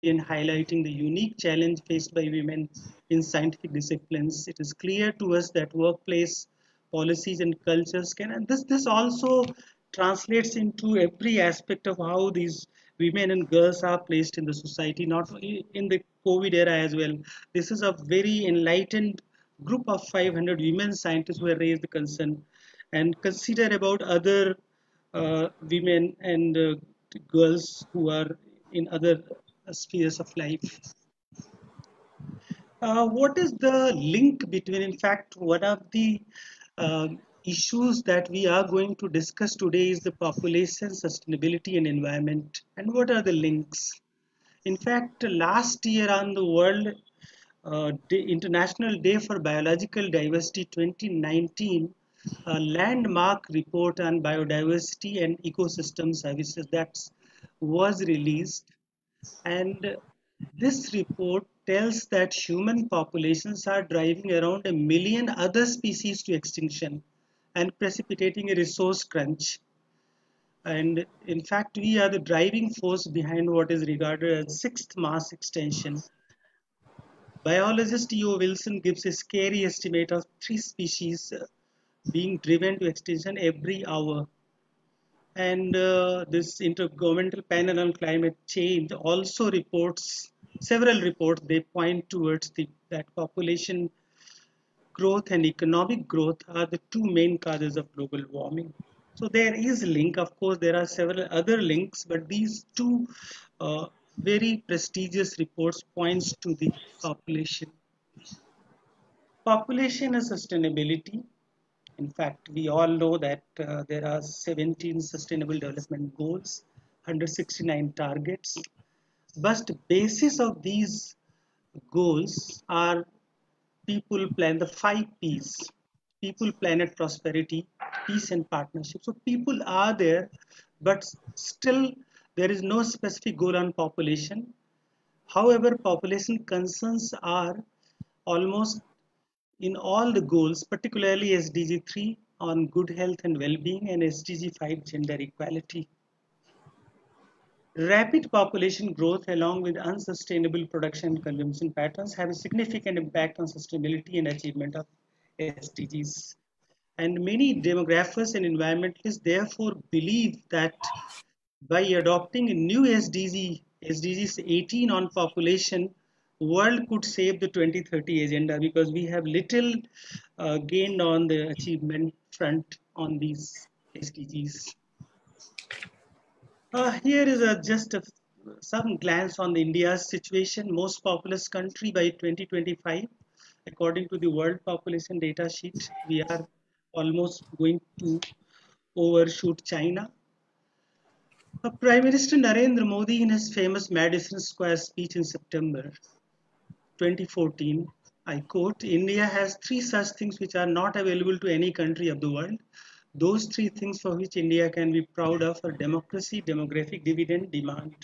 and highlighting the unique challenge faced by women in scientific disciplines. It is clear to us that workplace policies and cultures can, and this also translates into every aspect of how these women and girls are placed in the society, not only in the COVID era as well. This is a very enlightened group of 500 women scientists who have raised the concern and consider about other women and girls who are in other spheres of life. What is the link between, in fact, one of the uh, issues that we are going to discuss today is the population, sustainability, and environment. And what are the links? In fact, last year on the World International Day for Biological Diversity 2019, a landmark report on biodiversity and ecosystem services that was released. And this report tells that human populations are driving around a million other species to extinction and precipitating a resource crunch. And in fact, we are the driving force behind what is regarded as sixth mass extinction. Biologist E.O. Wilson gives a scary estimate of three species being driven to extinction every hour. And this Intergovernmental Panel on Climate Change also reports several reports. They point towards that population growth and economic growth are the two main causes of global warming. So there is a link. Of course, there are several other links, but these two uh, very prestigious reports points to the population. Population and sustainability. In fact, we all know that there are 17 sustainable development goals, 169 targets. But the basis of these goals are people plan the 5 P's: people, planet, prosperity, peace, and partnership. So people are there, but still there is no specific goal on population. However, population concerns are almost in all the goals, particularly SDG 3 on good health and well-being and SDG 5 gender equality. Rapid population growth along with unsustainable production and consumption patterns have a significant impact on sustainability and achievement of SDGs. And many demographers and environmentalists therefore believe that by adopting a new SDGs 18 on population, world could save the 2030 agenda because we have little gained on the achievement front on these SDGs. Here is some glance on India's situation, most populous country by 2025. According to the World Population Data Sheet, we are almost going to overshoot China. Prime Minister Narendra Modi, in his famous Madison Square speech in September 2014, I quote, India has three such things which are not available to any country of the world. Those three things for which India can be proud of are democracy, demographic dividend, demand.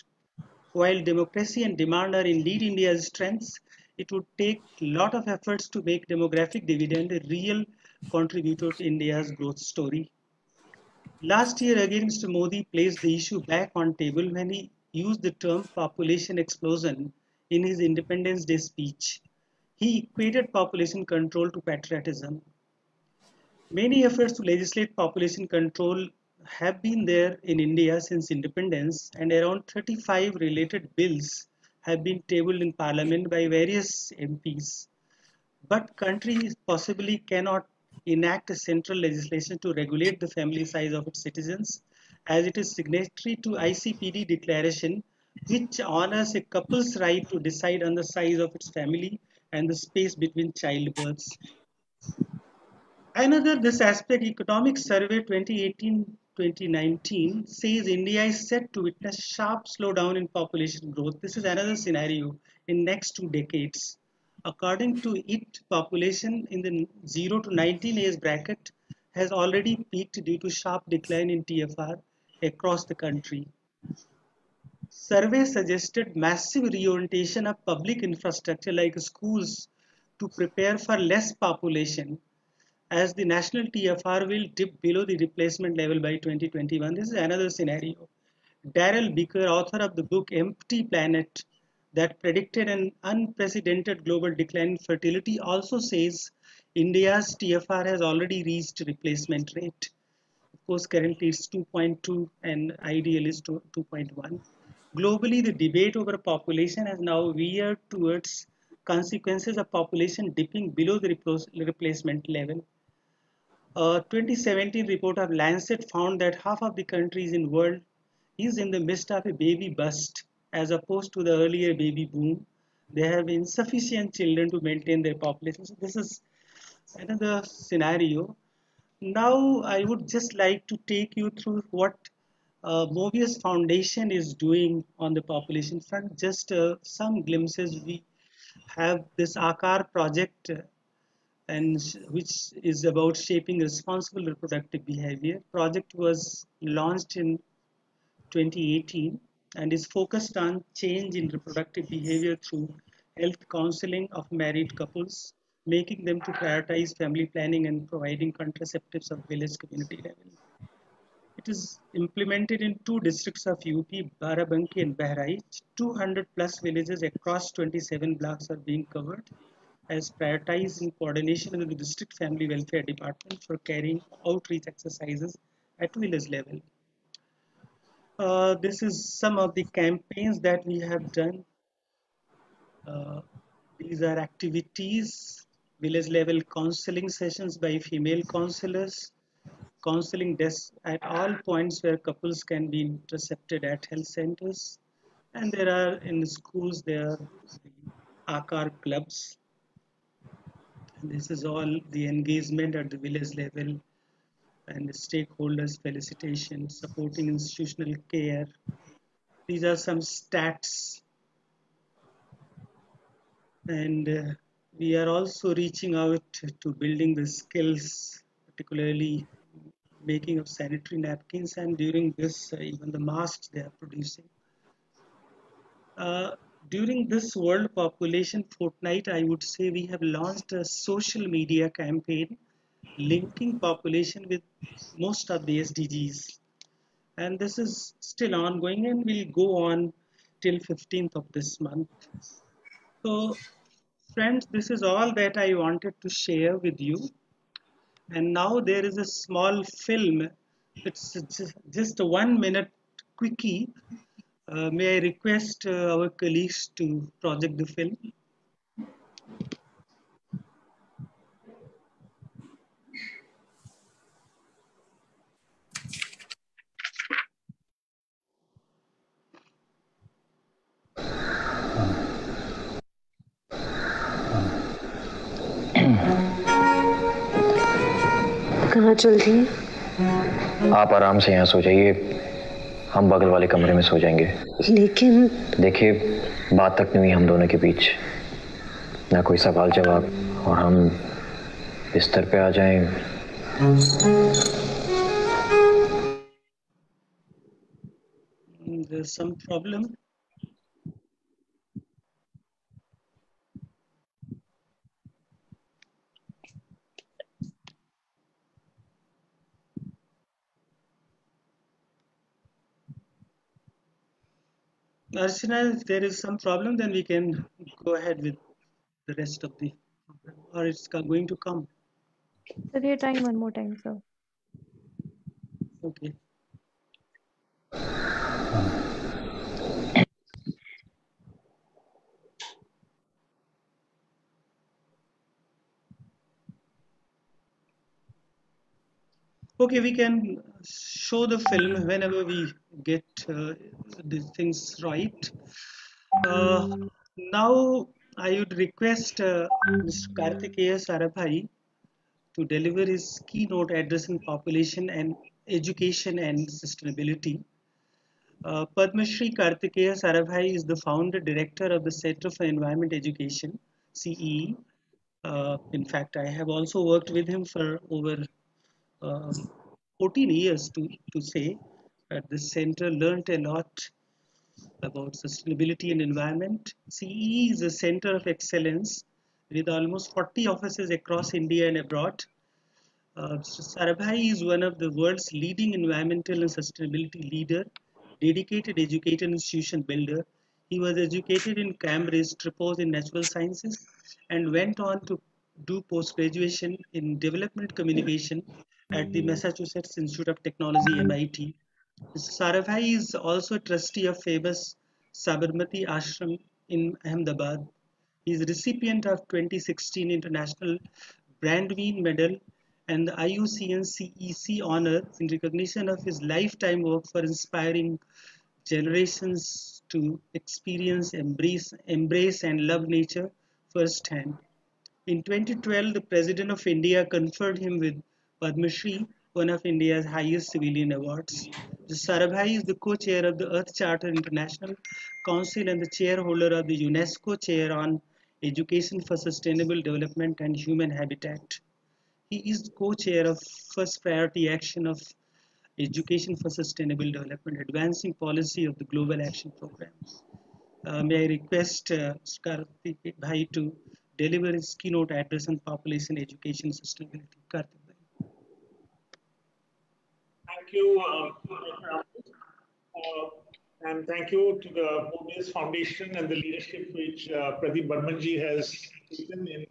While democracy and demand are indeed India's strengths, it would take a lot of efforts to make demographic dividend a real contributor to India's growth story. Last year again, Mr. Modi placed the issue back on table when he used the term population explosion in his Independence Day speech. He equated population control to patriotism. Many efforts to legislate population control have been there in India since independence, and around 35 related bills have been tabled in parliament by various MPs. But countries possibly cannot enact a central legislation to regulate the family size of its citizens, as it is signatory to ICPD declaration, which honors a couple's right to decide on the size of its family and the space between childbirths. Another this aspect economic survey 2018-2019 says India is set to witness sharp slowdown in population growth. This is another scenario in next 2 decades. According to it, population in the 0 to 19 age bracket has already peaked due to sharp decline in TFR across the country. Survey suggested massive reorientation of public infrastructure like schools to prepare for less population as the national TFR will dip below the replacement level by 2021. This is another scenario. Daryl Bicker, author of the book Empty Planet, that predicted an unprecedented global decline in fertility also says India's TFR has already reached replacement rate. Of course, currently it's 2.2 and ideal is 2.1. Globally, the debate over population has now veered towards consequences of population dipping below the replacement level. A 2017 report of Lancet found that half of the countries in the world is in the midst of a baby bust as opposed to the earlier baby boom. They have insufficient children to maintain their population. So this is another scenario. Now I would just like to take you through what Mobius Foundation is doing on the population front. Just some glimpses. We have this Akar project and which is about shaping responsible reproductive behavior. Project was launched in 2018 and is focused on change in reproductive behavior through health counseling of married couples, making them to prioritize family planning and providing contraceptives at village community level. It is implemented in two districts of UP, Barabanki and Bahraich. 200 plus villages across 27 blocks are being covered as prioritized in coordination with the district family welfare department for carrying outreach exercises at village level. This is some of the campaigns that we have done. Uh, these are activities, village level counseling sessions by female counselors, counseling desks at all points where couples can be intercepted at health centers. And there are in schools, there are the AKAR clubs. And this is all the engagement at the village level and the stakeholders felicitation, supporting institutional care. These are some stats and we are also reaching out to building the skills, particularly making of sanitary napkins, and during this even the masks they are producing. uh, during this world population fortnight, I would say we have launched a social media campaign linking population with most of the SDGs, and this is still ongoing and will go on till 15th of this month. So friends, this is all that I wanted to share with you. And now there is a small film. It's just a 1 minute quickie. May I request our colleagues to project the film? कहाँ चल रही है? आप आराम से यहाँ सो जाइए, हम बगल वाले कमरे में सो जाएंगे। लेकिन देखिए, बात तक नहीं हुई हम दोनों के बीच, ना कोई सवाल जवाब, और हम बिस्तर पे आ जाएं। There's some problem. Archana, if there is some problem, then we can go ahead with the rest of the program, or it's going to come. Sir, we are trying one more time, sir. Okay. Okay, we can show the film whenever we get these things right. Now, I would request Mr. Kartikeya Sarabhai to deliver his keynote address on population and education and sustainability. Padma Shri Kartikeya Sarabhai is the founder director of the Center for Environment Education, CEE. In fact, I have also worked with him for over 14 years to say at this center, learned a lot about sustainability and environment. CEE is a center of excellence with almost 40 offices across India and abroad. Sarabhai is one of the world's leading environmental and sustainability leader, dedicated educator and institution builder. He was educated in Cambridge, Tripos in natural sciences, and went on to do post-graduation in development communication at the Massachusetts Institute of Technology, MIT. Sarabhai is also a trustee of famous Sabarmati Ashram in Ahmedabad. He is recipient of 2016 International Brandwein Medal and the IUCN CEC honor in recognition of his lifetime work for inspiring generations to experience, embrace and love nature firsthand. In 2012, the President of India conferred him with Padma Shri, one of India's highest civilian awards. Sarabhai is the co-chair of the Earth Charter International Council and the chairholder of the UNESCO Chair on Education for Sustainable Development and Human Habitat. He is co-chair of First Priority Action of Education for Sustainable Development, advancing policy of the Global Action Program. May I request Karthik Bhai to deliver his keynote address on population education sustainability. Karthik Bhai. Thank you, and thank you to the Mobius Foundation and the leadership which Pradeep Burmanji has taken in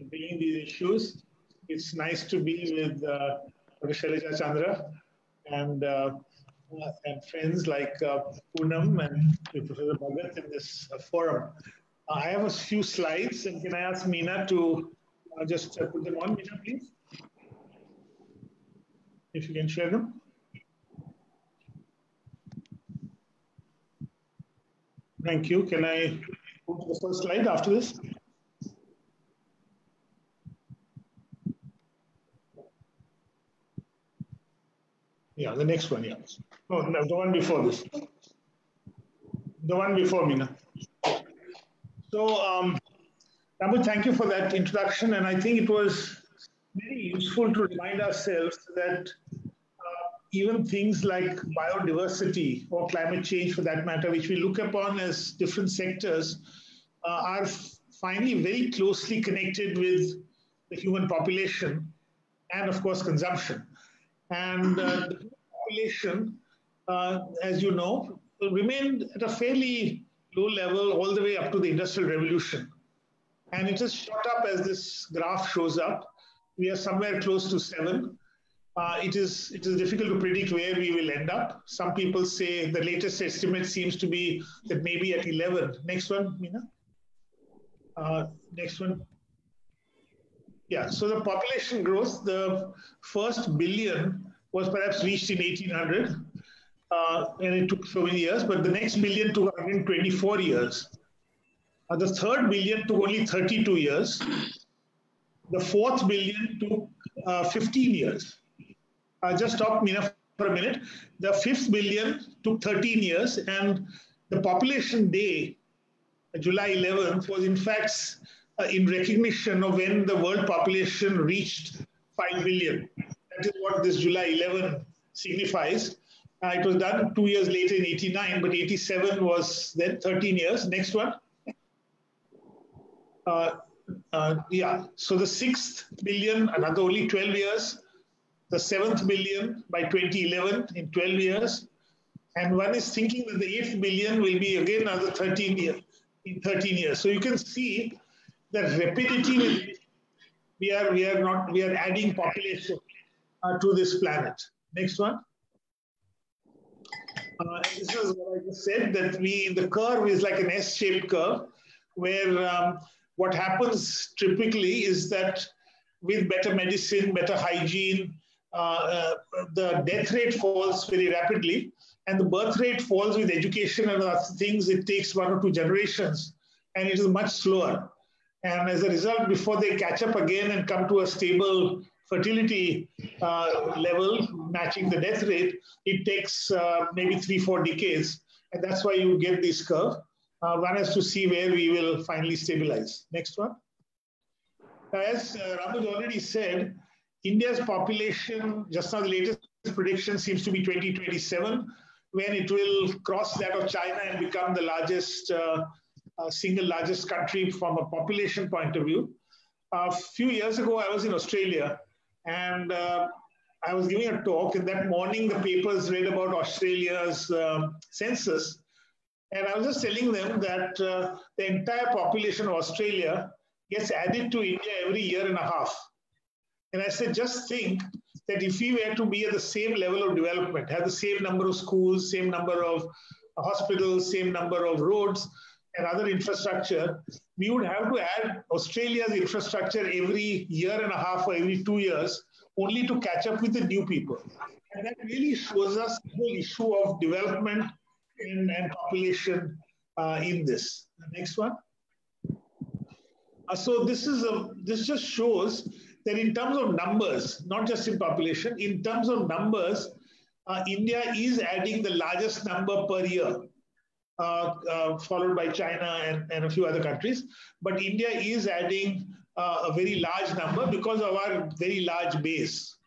bringing these issues. It's nice to be with Dr. Shailaja Chandra and friends like Poonam and Professor Bhagat in this forum. I have a few slides, and can I ask Meena to just put them on, Meena, please? If you can share them. Thank you. Can I move to the first slide after this? Yeah, the next one, yeah. No, the one before this. The one before, Meena. So, Ramu, thank you for that introduction. And I think it was very useful to remind ourselves that even things like biodiversity or climate change, for that matter, which we look upon as different sectors, are finally very closely connected with the human population and, of course, consumption. And the population, as you know, remained at a fairly low level all the way up to the Industrial Revolution. And it has shot up as this graph shows up. We are somewhere close to 7. It is difficult to predict where we will end up. Some people say the latest estimate seems to be that maybe at 11. Next one, Meena. Next one. Yeah, so the population growth, the first billion was perhaps reached in 1800, and it took so many years, but the next billion took 124 years. The third billion took only 32 years. The fourth billion took 15 years. Just stop, Meena, for a minute. The fifth billion took 13 years, and the population day, July 11th, was in fact in recognition of when the world population reached 5 billion. That is what this July 11 signifies. It was done 2 years later in 89, but 87 was then 13 years. Next one. Yeah, so the 6th billion, another only 12 years. The 7th billion by 2011 in 12 years. And one is thinking that the 8th billion will be again another 13 years, in 13 years. So you can see the rapidity with which we are adding population to this planet. Next one. This is what I just said, that the curve is like an S-shaped curve, where what happens typically is that with better medicine, better hygiene, the death rate falls very rapidly, and the birth rate falls with education and other things. It takes 1 or 2 generations, and it is much slower. And as a result, before they catch up again and come to a stable fertility level matching the death rate, it takes maybe 3-4 decades. And that's why you get this curve. One has to see where we will finally stabilize. Next one. As Ramu already said, India's population, just now the latest prediction seems to be 2027, when it will cross that of China and become the largest, single largest country from a population point of view. A few years ago, I was in Australia, and I was giving a talk, and that morning the papers read about Australia's census. And I was just telling them that the entire population of Australia gets added to India every year and a half. And I said, just think that if we were to be at the same level of development, have the same number of schools, same number of hospitals, same number of roads and other infrastructure, we would have to add Australia's infrastructure every year and a half or every 2 years only to catch up with the new people. And that really shows us the whole issue of development and population in this. The next one. So this just shows that in terms of numbers, not just in population, in terms of numbers, India is adding the largest number per year, followed by China and a few other countries. But India is adding a very large number because of our very large base.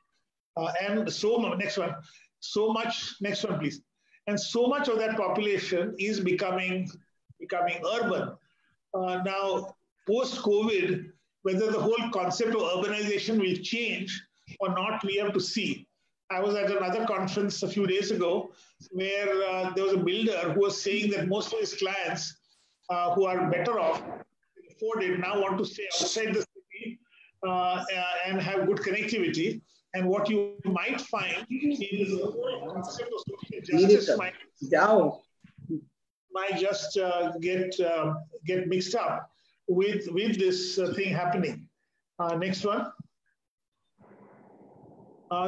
And so, next one, so much, next one, please. And so much of that population is becoming urban. Now, post-COVID, whether the whole concept of urbanization will change or not, we have to see. I was at another conference a few days ago where there was a builder who was saying that most of his clients who are better off, afford it, now want to stay outside the city and have good connectivity. And what you might find is the whole concept of social justice might just get mixed up with this thing happening. Next one.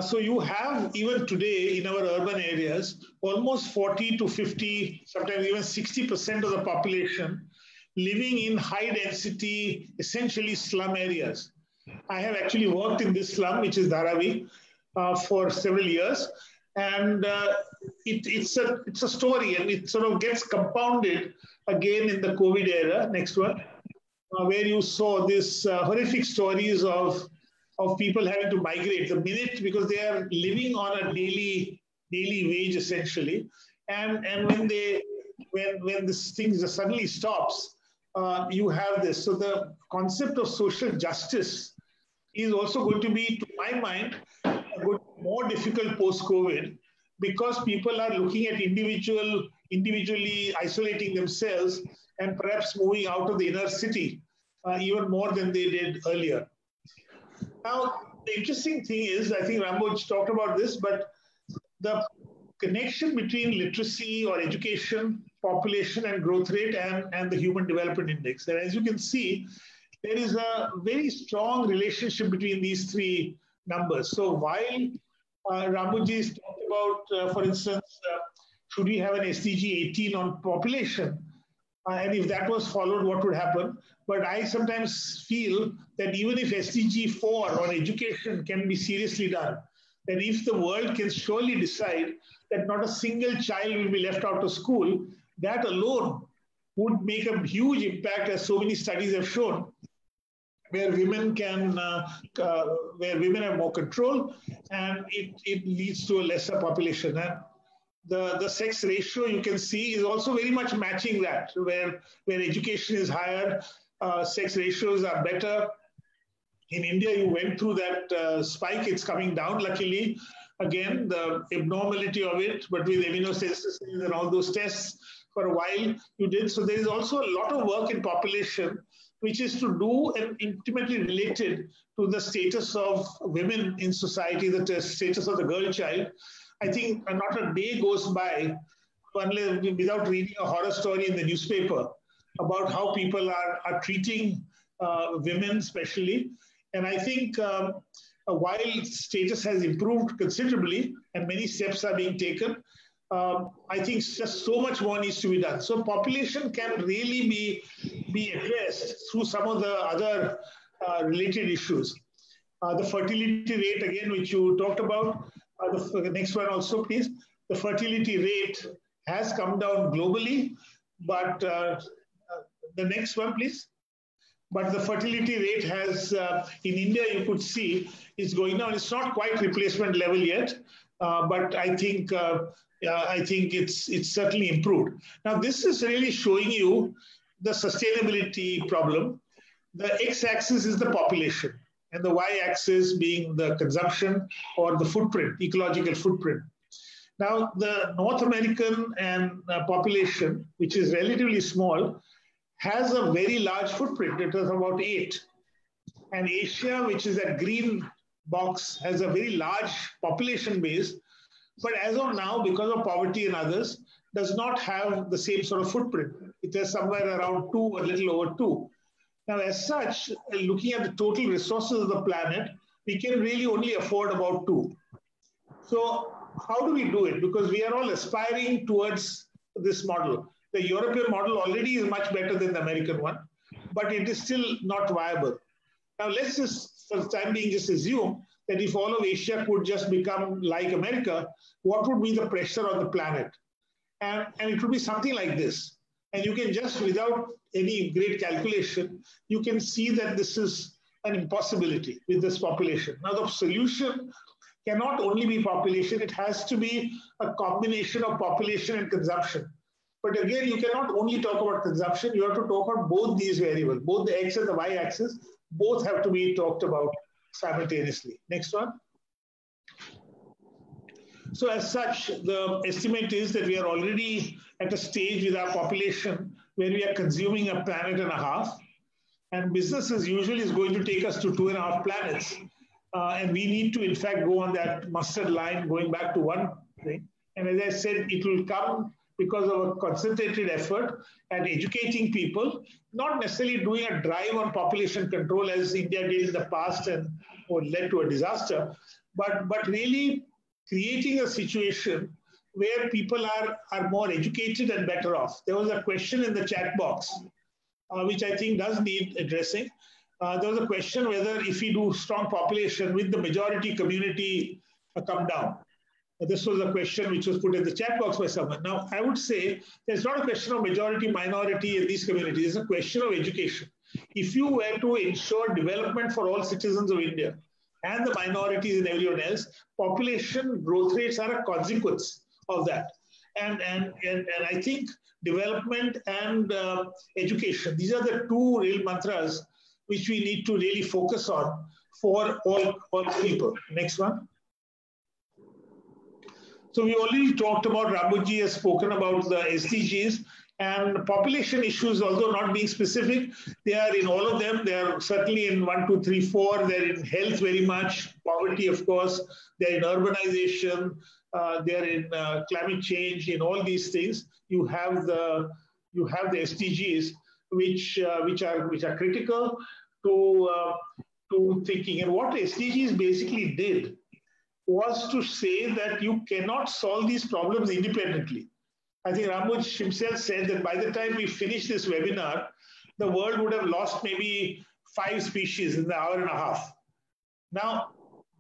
So you have, even today in our urban areas, almost 40 to 50, sometimes even 60% of the population living in high density, essentially slum areas. I have actually worked in this slum, which is Dharavi, for several years. And it's a story, and it sort of gets compounded again in the COVID era. Next one. Where you saw this horrific stories of people having to migrate the minute, because they are living on a daily wage essentially, and when this thing suddenly stops, you have this. So the concept of social justice is also going to be, to my mind, more difficult post-COVID, because people are looking at individually isolating themselves and perhaps moving out of the inner city even more than they did earlier. Now, the interesting thing is, I think Ramboj talked about this, but the connection between literacy or education, population and growth rate and the Human Development Index. And as you can see, there is a very strong relationship between these three numbers. So while Ramboj talked about, for instance, should we have an SDG 18 on population? And if that was followed, what would happen? But I sometimes feel that even if SDG 4 on education can be seriously done, then if the world can surely decide that not a single child will be left out of school, that alone would make a huge impact, as so many studies have shown, where women where women have more control, and it leads to a lesser population. And the sex ratio, you can see, is also very much matching that, where education is higher, sex ratios are better. In India, you went through that spike. It's coming down, luckily. Again, the abnormality of it, but with immunosensitivity and all those tests for a while, you did. So there is also a lot of work in population, which is to do and intimately related to the status of women in society, the status of the girl child. I think not a day goes by without reading a horror story in the newspaper about how people are treating women especially. And I think while status has improved considerably and many steps are being taken, I think just so much more needs to be done. So population can really be addressed through some of the other related issues. The fertility rate, again, which you talked about, the next one also, please. The fertility rate has come down globally, but the next one, please. But the fertility rate has, in India, you could see, is going down. It's not quite replacement level yet, but I think it's certainly improved. Now, this is really showing you the sustainability problem. The x-axis is the population, and the y-axis being the consumption or the footprint, ecological footprint. Now, the North American and population, which is relatively small, has a very large footprint. It is about 8. And Asia, which is that green box, has a very large population base, but as of now, because of poverty and others, does not have the same sort of footprint. It is somewhere around 2, a little over 2. Now, as such, looking at the total resources of the planet, we can really only afford about 2. So how do we do it? Because we are all aspiring towards this model. The European model already is much better than the American one, but it is still not viable. Now, let's just, for the time being, just assume that if all of Asia could just become like America, what would be the pressure on the planet? And it would be something like this. And you can just, without any great calculation, you can see that this is an impossibility with this population. Now, the solution cannot only be population, it has to be a combination of population and consumption. But again, you cannot only talk about consumption, you have to talk about both these variables, both the X and the Y axis, both have to be talked about simultaneously. Next one. So as such, the estimate is that we are already at a stage with our population where we are consuming a planet and a half, and business as usual is going to take us to 2.5 planets. And we need to, in fact, go on that mustard line going back to one thing. And as I said, it will come because of a concentrated effort at educating people, not necessarily doing a drive on population control as India did in the past and led to a disaster, but really creating a situation where people are more educated and better off. There was a question in the chat box, which I think does need addressing. There was a question whether if we do strong population, will the majority community come down? This was a question which was put in the chat box by someone. Now, I would say there's not a question of majority, minority in these communities. It's a question of education. If you were to ensure development for all citizens of India and the minorities and everyone else, population growth rates are a consequence of that. And I think development and education, these are the two real mantras which we need to really focus on for all people. Next one. So we already talked about, Rambuji has spoken about the SDGs and population issues, although not being specific, they are in all of them. They are certainly in 1, 2, 3, 4. They're in health very much, poverty, of course. They're in urbanization. They're in climate change. In all these things, you have the SDGs, which are critical to thinking. And what SDGs basically did was to say that you cannot solve these problems independently. I think Rambuj himself said that by the time we finish this webinar, the world would have lost maybe 5 species in the hour and a half. Now,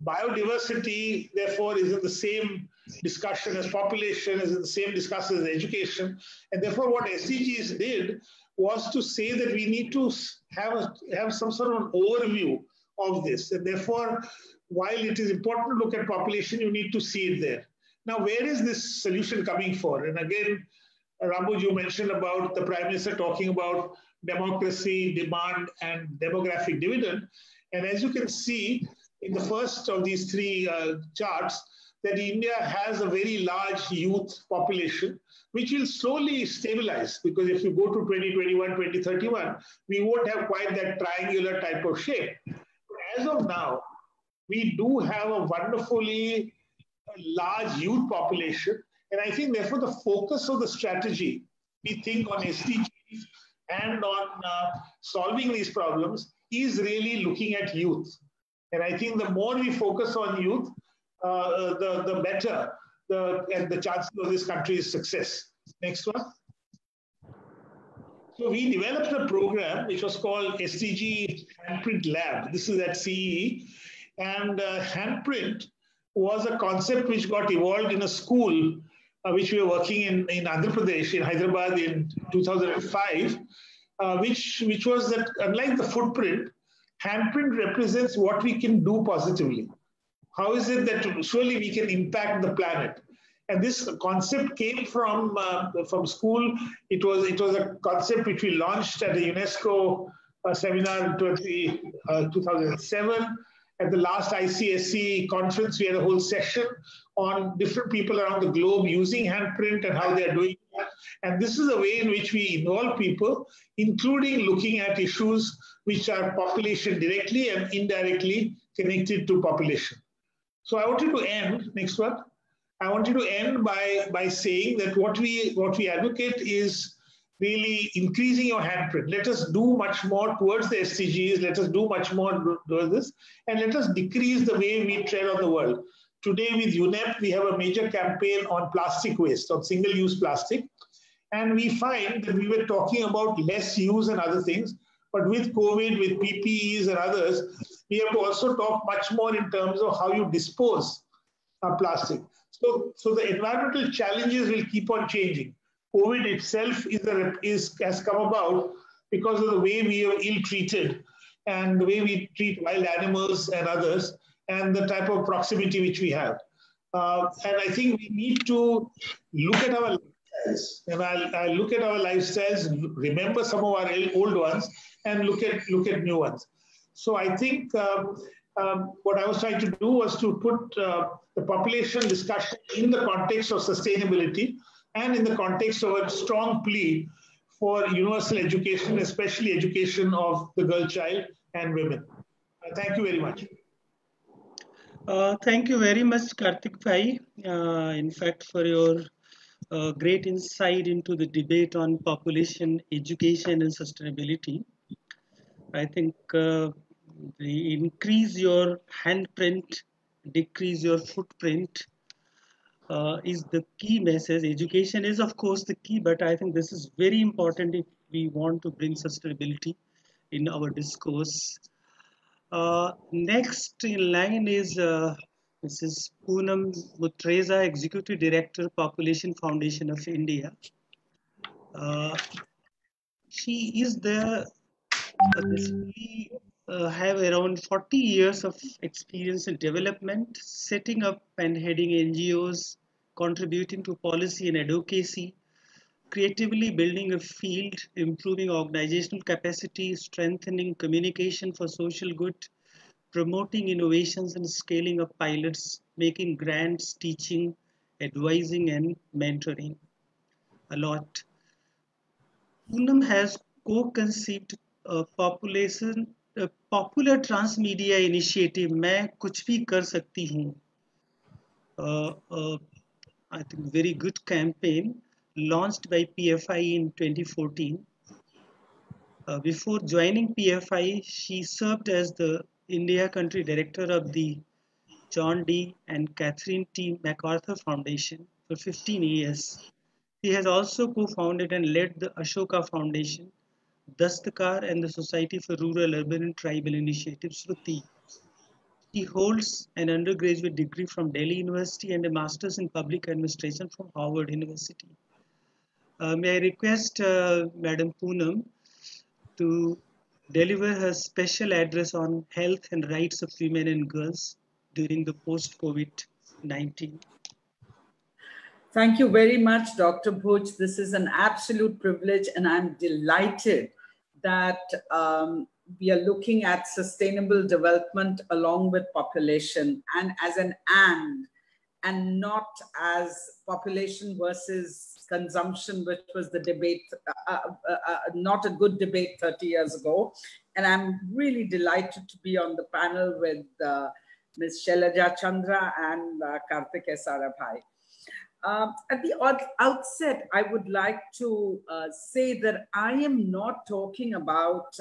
biodiversity, therefore, is in the same discussion as population, is in the same discussion as education. And therefore, what SDGs did was to say that we need to have some sort of an overview of this. And therefore, while it is important to look at population, you need to see it there. Now, where is this solution coming for? And again, Rambuj, you mentioned about the Prime Minister talking about democracy, demand, and demographic dividend. And as you can see in the first of these 3 charts, that India has a very large youth population, which will slowly stabilize, because if you go to 2021, 2031, we won't have quite that triangular type of shape. As of now, we do have a wonderfully large youth population. And I think, therefore, the focus of the strategy, we think on SDGs and on solving these problems, is really looking at youth. And I think the more we focus on youth, the better and the chances of this country's success. Next one. So we developed a program which was called SDG Handprint Lab. This is at CEE. And handprint was a concept which got evolved in a school which we were working in Andhra Pradesh, in Hyderabad in 2005, which was that unlike the footprint, handprint represents what we can do positively. How is it that surely we can impact the planet? And this concept came from school. It was a concept which we launched at a UNESCO seminar in 2007. At the last ICSC conference, we had a whole session on different people around the globe using handprint and how they are doing that. And this is a way in which we involve people, including looking at issues which are population directly and indirectly connected to population. So I wanted to end, next one. I wanted to end by saying that what we advocate is really increasing your handprint. Let us do much more towards the SDGs. Let us do much more towards this. And let us decrease the way we tread on the world. Today with UNEP, we have a major campaign on plastic waste, on single-use plastic. And we find that we were talking about less use and other things. But with COVID, with PPEs and others, we have to also talk much more in terms of how you dispose of plastic. So the environmental challenges will keep on changing. COVID itself has come about because of the way we are ill-treated and the way we treat wild animals and others and the type of proximity which we have. And I think we need to look at our lifestyles. And I'll look at our lifestyles, remember some of our old ones, and look at new ones. So I think what I was trying to do was to put the population discussion in the context of sustainability and in the context of a strong plea for universal education, especially education of the girl child and women. Thank you very much. Thank you very much, Karthik Bhai, in fact, for your great insight into the debate on population, education, and sustainability. I think the increase your handprint, decrease your footprint is the key message. Education is, of course, the key, but I think this is very important if we want to bring sustainability in our discourse. Next in line is Mrs. Poonam Mutreza, Executive Director, Population Foundation of India. She is basically have around 40 years of experience in development, setting up and heading NGOs, contributing to policy and advocacy, creatively building a field, improving organizational capacity, strengthening communication for social good, promoting innovations and scaling up pilots, making grants, teaching, advising and mentoring a lot. Poonam has co-conceived a popular transmedia initiative, मैं कुछ भी कर सकती हूँ. I think very good campaign launched by PFI in 2014. Before joining PFI, she served as the India Country Director of the John D. and Catherine T. MacArthur Foundation for 15 years. She has also co-founded and led the Ashoka Foundation, Dastakar, and the Society for Rural, Urban and Tribal Initiatives, Shruti. She holds an undergraduate degree from Delhi University and a master's in public administration from Harvard University. May I request Madam Poonam to deliver her special address on health and rights of women and girls during the post-COVID-19. Thank you very much, Dr. Bhuj. This is an absolute privilege, and I'm delighted that we are looking at sustainable development along with population, and as an and not as population versus consumption, which was the debate, not a good debate 30 years ago. And I'm really delighted to be on the panel with Ms. Shailaja Chandra and Karthik Sarabhai. At the outset, I would like to say that I am not talking about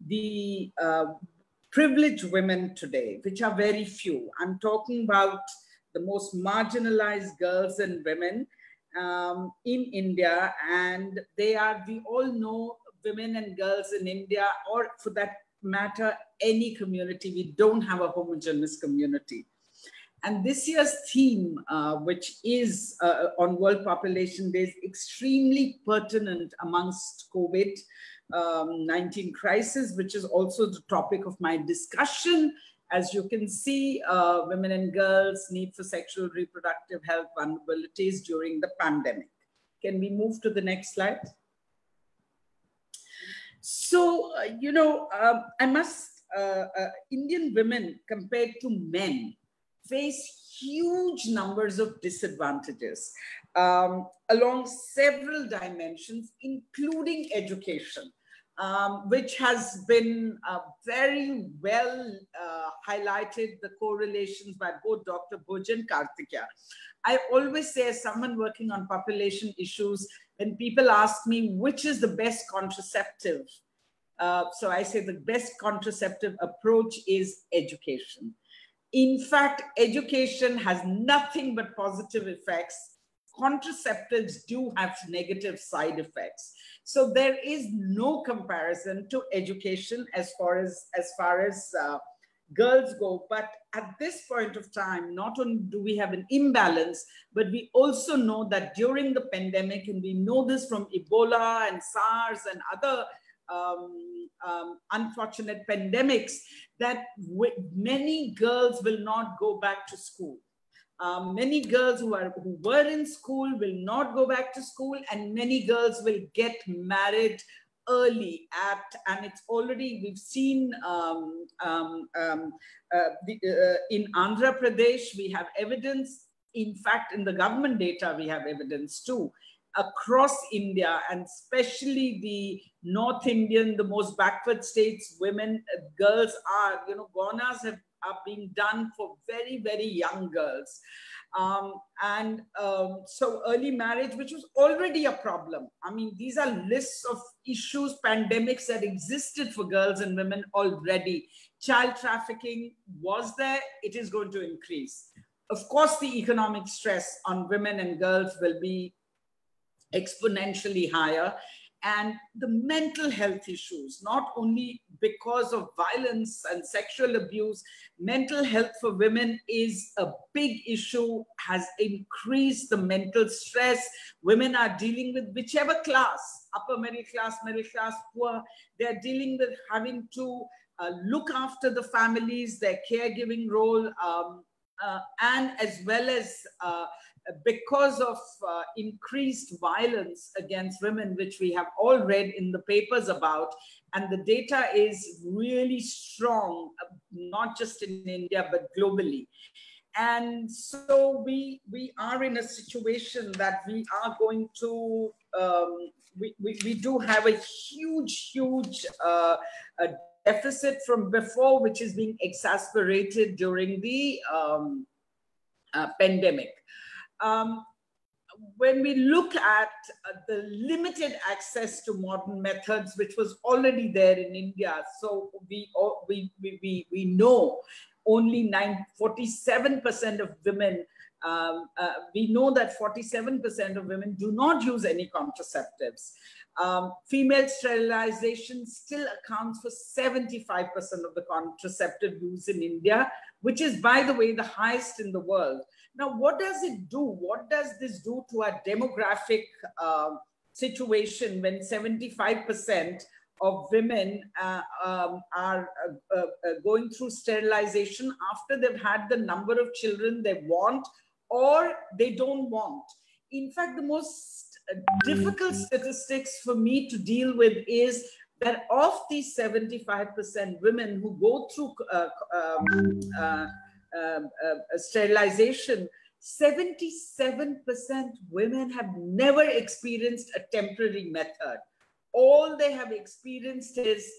the privileged women today, which are very few. I'm talking about the most marginalized girls and women in India. And they are, we all know women and girls in India, or for that matter, any community, we don't have a homogeneous community. And this year's theme, which is on World Population Day, is extremely pertinent amongst COVID-19 crisis, which is also the topic of my discussion. As you can see, women and girls' need for sexual reproductive health vulnerabilities during the pandemic. Can we move to the next slide? So, I must Indian women compared to men face huge numbers of disadvantages along several dimensions, including education, which has been very well highlighted, the correlations by both Dr. Bhuj and Karthikeya. I always say, as someone working on population issues, when people ask me which is the best contraceptive, so I say the best contraceptive approach is education. In fact, education has nothing but positive effects. Contraceptives do have negative side effects. So there is no comparison to education as far as girls go. But at this point of time, not only do we have an imbalance, but we also know that during the pandemic, and we know this from Ebola and SARS and other unfortunate pandemics, that many girls will not go back to school. Many girls who were in school will not go back to school, and many girls will get married early and it's already, we've seen in Andhra Pradesh, we have evidence. In fact, in the government data, we have evidence too. Across India, and especially the North Indian, the most backward states, women, girls are, gonas are being done for very, very young girls. So early marriage, which was already a problem. I mean, these are lists of issues, pandemics that existed for girls and women already. Child trafficking was there, it is going to increase. Of course, the economic stress on women and girls will be exponentially higher, and the mental health issues, not only because of violence and sexual abuse, mental health for women is a big issue, has increased the mental stress. Women are dealing with whichever class, upper middle class, poor, they're dealing with having to look after the families, their caregiving role, and as well as because of increased violence against women, which we have all read in the papers about, and the data is really strong, not just in India, but globally. And so we are in a situation that we are going to, we do have a huge deficit from before, which is being exacerbated during the pandemic. When we look at the limited access to modern methods, which was already there in India, so we know only 47% of women, we know that 47% of women do not use any contraceptives. Female sterilization still accounts for 75% of the contraceptive use in India, which is, by the way, the highest in the world. Now, what does it do? What does this do to our demographic situation when 75% of women are going through sterilization after they've had the number of children they want or they don't want? In fact, the most difficult statistics for me to deal with is that of these 75% women who go through sterilization, 77% women have never experienced a temporary method. All they have experienced is,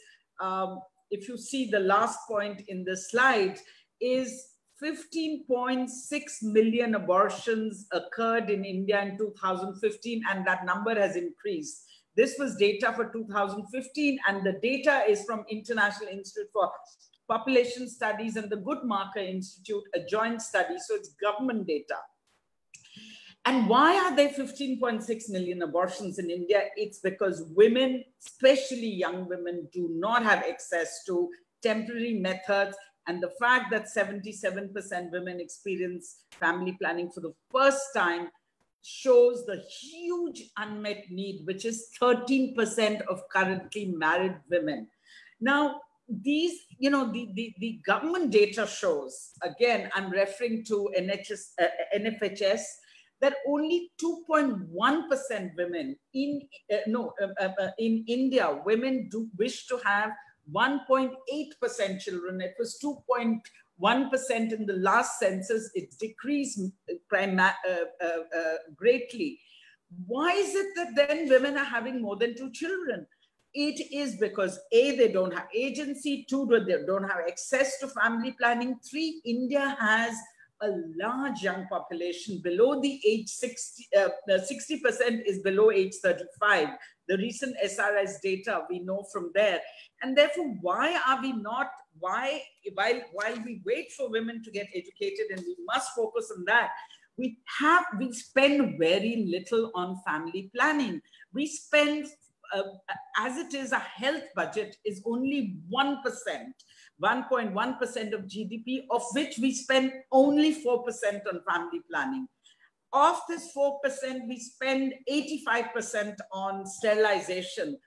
if you see the last point in the slide, is 15.6 million abortions occurred in India in 2015, and that number has increased. This was data for 2015, and the data is from International Institute for Population Studies and the Guttmacher Institute, a joint study, so it's government data. And why are there 15.6 million abortions in India? It's because women, especially young women, do not have access to temporary methods. And the fact that 77% women experience family planning for the first time shows the huge unmet need, which is 13% of currently married women. Now, these, the government data shows, again, I'm referring to NFHS, that only 2.1% women in India, women do wish to have 1.8% children. It was 2.1% in the last census. It's decreased greatly. Why is it that then women are having more than 2 children? It is because A, they don't have agency, 2, they don't have access to family planning, 3, India has a large young population below the age 60, 60% is below age 35. The recent SRS data we know from there. And therefore, why are we not, while we wait for women to get educated, and we must focus on that, we spend very little on family planning. We spend, as it is, a health budget is only 1%. 1.1% of GDP, of which we spend only 4% on family planning. Of this 4%, we spend 85% on sterilization,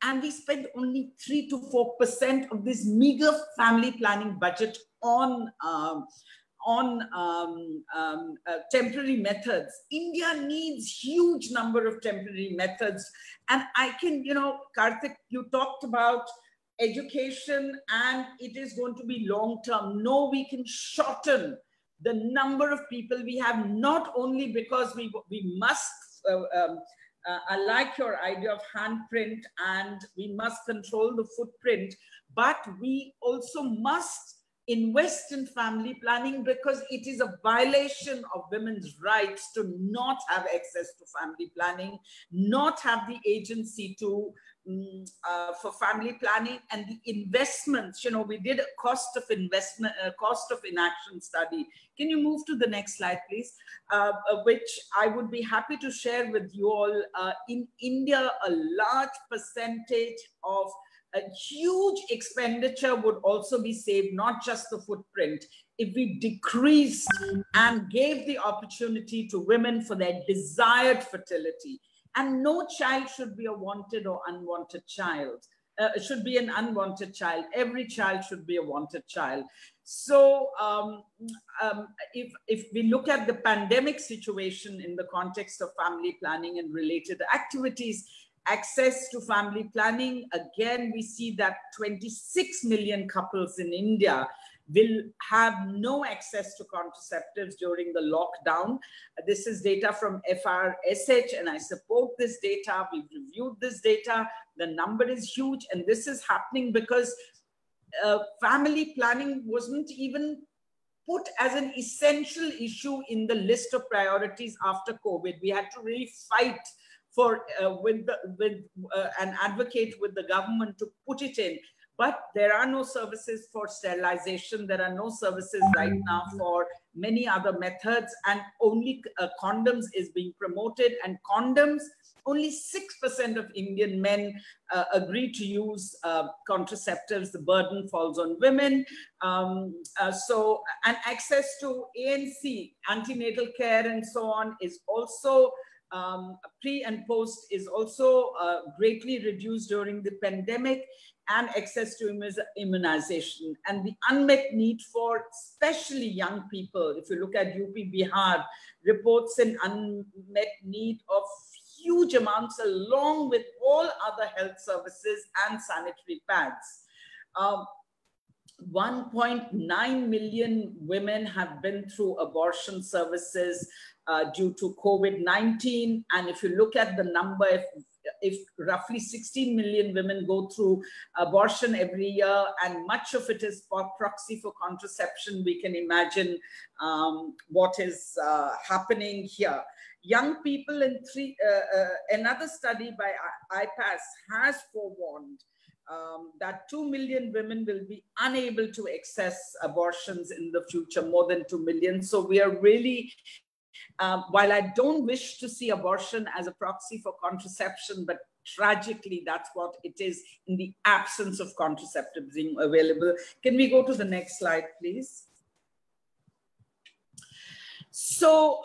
and we spend only 3 to 4% of this meager family planning budget on temporary methods. India needs huge number of temporary methods. And I can, Karthik, you talked about education and it is going to be long-term. No, we can shorten the number of people we have, not only because we must, I like your idea of handprint and we must control the footprint, but we also must invest in family planning because it is a violation of women's rights to not have access to family planning, not have the agency to for family planning, and the investments. We did a cost of investment, cost of inaction study. Can you move to the next slide, please? Which I would be happy to share with you all. In India, a large percentage of a huge expenditure would also be saved, not just the footprint, if we decreased and gave the opportunity to women for their desired fertility. And no child should be a wanted or unwanted child. Should be an unwanted child. Every child should be a wanted child. So if we look at the pandemic situation in the context of family planning and related activities, access to family planning, again, we see that 26 million couples in India will have no access to contraceptives during the lockdown. This is data from FRSH, and I support this data. We've reviewed this data. The number is huge, and this is happening because family planning wasn't even put as an essential issue in the list of priorities after COVID. We had to really fight for and advocate with the government to put it in. But there are no services for sterilization. There are no services right now for many other methods, and only condoms is being promoted. And condoms, only 6% of Indian men agree to use contraceptives. The burden falls on women. And access to ANC, antenatal care and so on is also pre and post is also greatly reduced during the pandemic, and access to immunization. And the unmet need for especially young people, if you look at UP Bihar, reports an unmet need of huge amounts along with all other health services and sanitary pads. 1.9 million women have been through abortion services due to COVID-19. And if you look at the number, if roughly 16 million women go through abortion every year, and much of it is for proxy for contraception, we can imagine what is happening here. Young people in another study by IPAS has forewarned that 2 million women will be unable to access abortions in the future, more than 2 million. So we are really, while I don't wish to see abortion as a proxy for contraception, but tragically, that's what it is in the absence of contraceptives being available. Can we go to the next slide, please? So,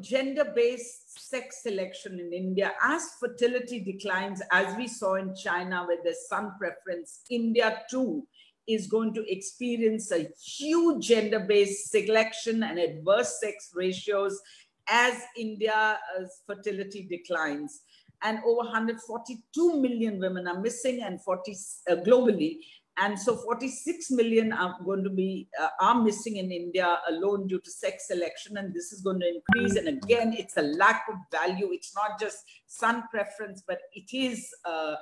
gender-based sex selection in India, as fertility declines, as we saw in China where there's son preference, India too is going to experience a huge gender-based selection and adverse sex ratios as India's fertility declines. and over 142 million women are missing, and globally. And so 46 million are going to be are missing in India alone due to sex selection, and this is going to increase. And again, it's a lack of value. It's not just son preference, but it is, I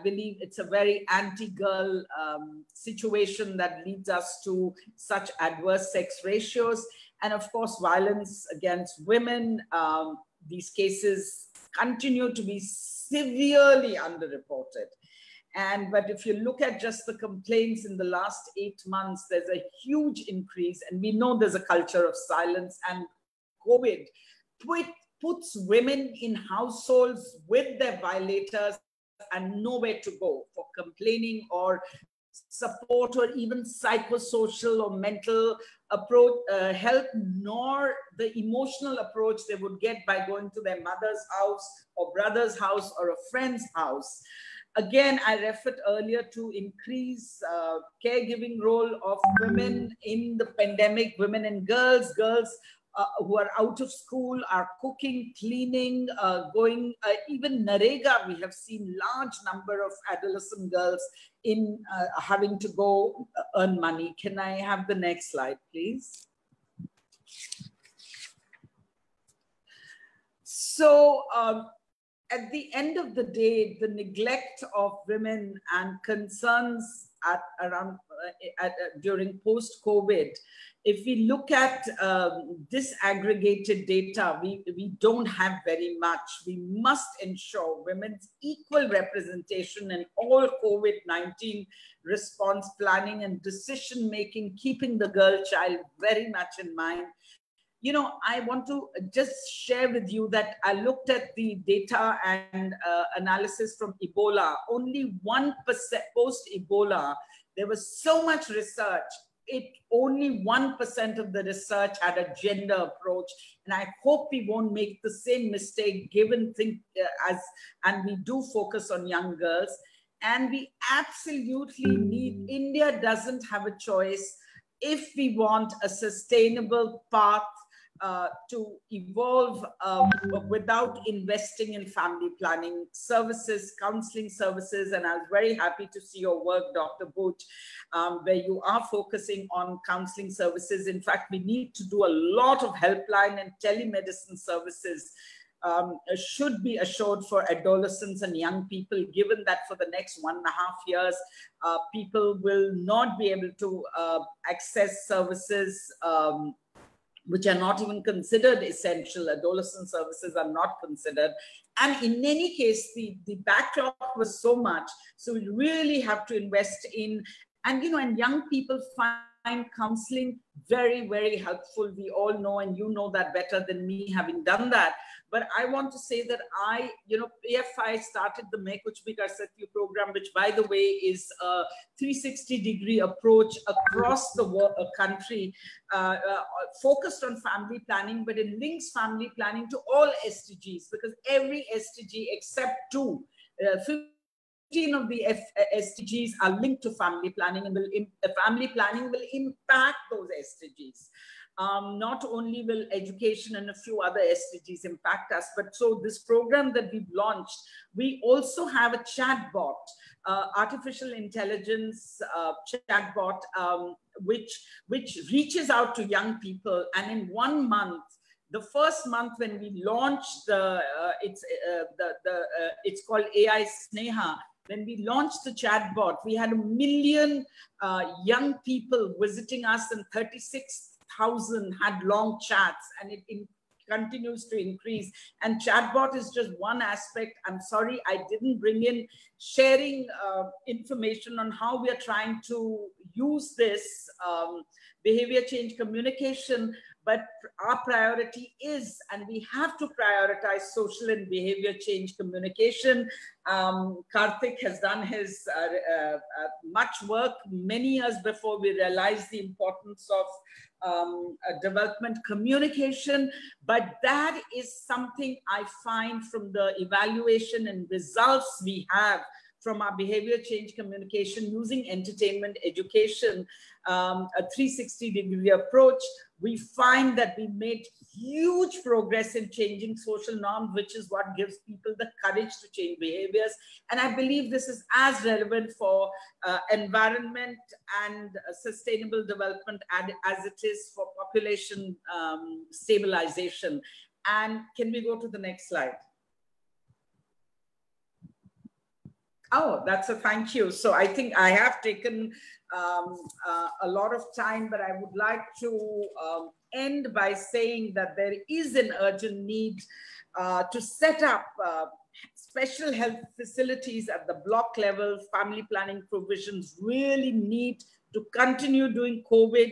believe, it's a very anti-girl situation that leads us to such adverse sex ratios. And of course, violence against women. These cases continue to be severely underreported. But if you look at just the complaints in the last 8 months, there's a huge increase. And we know there's a culture of silence, and COVID puts women in households with their violators and nowhere to go for complaining or support or even psychosocial or mental approach, help, nor the emotional approach they would get by going to their mother's house or brother's house or a friend's house. Again, I referred earlier to increase caregiving role of women in the pandemic, women and girls who are out of school are cooking, cleaning, going, even Narega, we have seen large number of adolescent girls in having to go earn money. Can I have the next slide, please? So, at the end of the day, the neglect of women and concerns during post-COVID, if we look at disaggregated data, we don't have very much. We must ensure women's equal representation in all COVID-19 response planning and decision-making, keeping the girl child very much in mind. You know, I want to just share with you that I looked at the data and analysis from Ebola. Only 1% post-Ebola, there was so much research. Only 1% of the research had a gender approach. And I hope we won't make the same mistake and we do focus on young girls. And we absolutely need, India doesn't have a choice if we want a sustainable path to evolve without investing in family planning services, counseling services. And I was very happy to see your work, Dr. Bhuj, where you are focusing on counseling services. In fact, we need to do a lot of helpline and telemedicine services should be assured for adolescents and young people, given that for the next 1.5 years, people will not be able to access services which are not even considered essential. Adolescent services are not considered. And in any case, the backlog was so much. So we really have to invest in, and young people find counseling very, very helpful. We all know, and you know that better than me, having done that. But I want to say that PFI started the Main Kuch Bhi Kar Sakti Hu program, which, by the way, is a 360-degree approach across the country, focused on family planning, but it links family planning to all SDGs, because every SDG except 2, 15 of the SDGs are linked to family planning, and family planning will impact those SDGs. Not only will education and a few other SDGs impact us, but so this program that we've launched, we also have a chatbot, artificial intelligence chatbot, which reaches out to young people. And in 1 month, the first month when we launched it's called AI Sneha. When we launched the chatbot, we had 1 million young people visiting us, and 36,000 had long chats, and it continues to increase. And chatbot is just one aspect. I'm sorry, I didn't bring in sharing information on how we are trying to use this behavior change communication. But our priority is, and we have to prioritize social and behavior change communication. Karthik has done his much work many years before we realized the importance of development communication. But that is something I find from the evaluation and results we have from our behavior change communication using entertainment education, a 360-degree approach, we find that we made huge progress in changing social norms, which is what gives people the courage to change behaviors. And I believe this is as relevant for environment and sustainable development as it is for population stabilization. And can we go to the next slide? Oh, that's a thank you. So I think I have taken a lot of time, but I would like to end by saying that there is an urgent need to set up special health facilities at the block level. Family planning provisions really need to continue during COVID.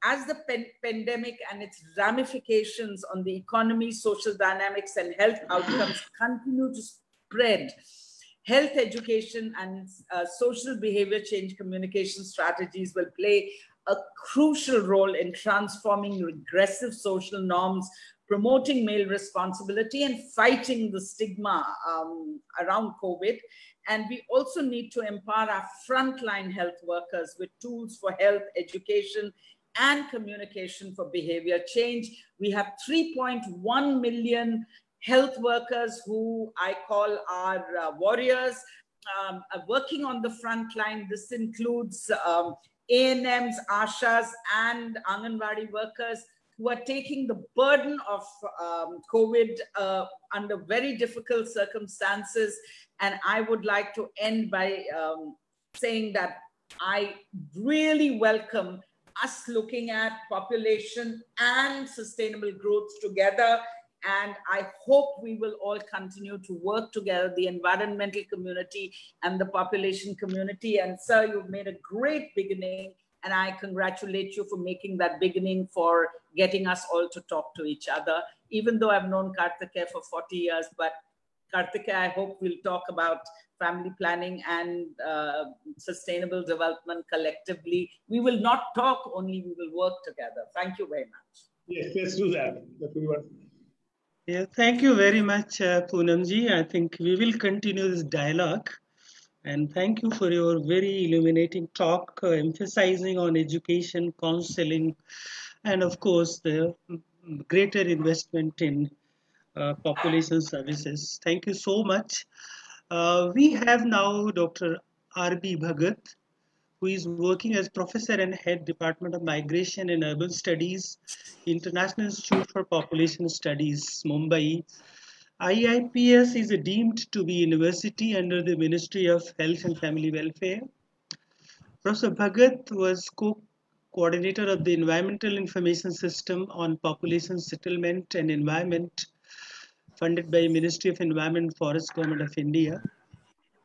As the pandemic and its ramifications on the economy, social dynamics, and health outcomes continue to spread, health education and social behavior change communication strategies will play a crucial role in transforming regressive social norms, promoting male responsibility, and fighting the stigma around COVID. And we also need to empower our frontline health workers with tools for health education and communication for behavior change. We have 3.1 million health workers who I call our warriors, working on the front line. This includes ANMs, ASHAs, and Anganwadi workers who are taking the burden of COVID under very difficult circumstances. And I would like to end by saying that I really welcome us looking at population and sustainable growth together. And I hope we will all continue to work together, the environmental community and the population community. And sir, you've made a great beginning. And I congratulate you for making that beginning, for getting us all to talk to each other. Even though I've known Karthikeya for 40 years, but Karthikeya, I hope we'll talk about family planning and sustainable development collectively. We will not talk only, we will work together. Thank you very much. Yes, let's do that. That will be wonderful. Yeah, thank you very much, Poonamji. I think we will continue this dialogue. And thank you for your very illuminating talk, emphasizing on education, counseling, and of course, the greater investment in population services. Thank you so much. We have now Dr. R.B. Bhagat, who is working as Professor and Head Department of Migration and Urban Studies, International Institute for Population Studies, Mumbai. IIPS is deemed to be university under the Ministry of Health and Family Welfare. Professor Bhagat was co-coordinator of the Environmental Information System on Population Settlement and Environment, funded by Ministry of Environment and Forest, Government of India,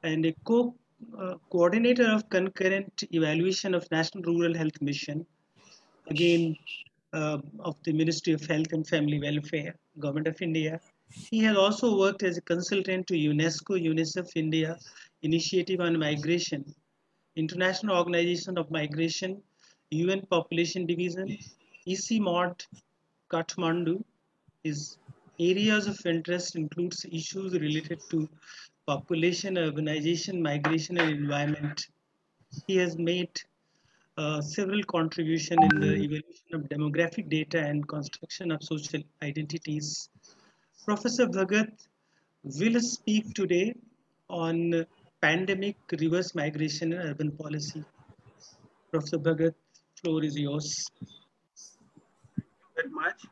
and a coordinator of concurrent evaluation of National Rural Health Mission, again of the Ministry of Health and Family Welfare, Government of India. He has also worked as a consultant to UNESCO, UNICEF India Initiative on Migration, International Organization of Migration, UN Population Division, ECMOD, Kathmandu. His areas of interest includes issues related to population, urbanization, migration, and environment. He has made several contributions in the evaluation of demographic data and construction of social identities. Professor Bhagat will speak today on pandemic, reverse migration, and urban policy. Professor Bhagat, floor is yours. Thank you very much.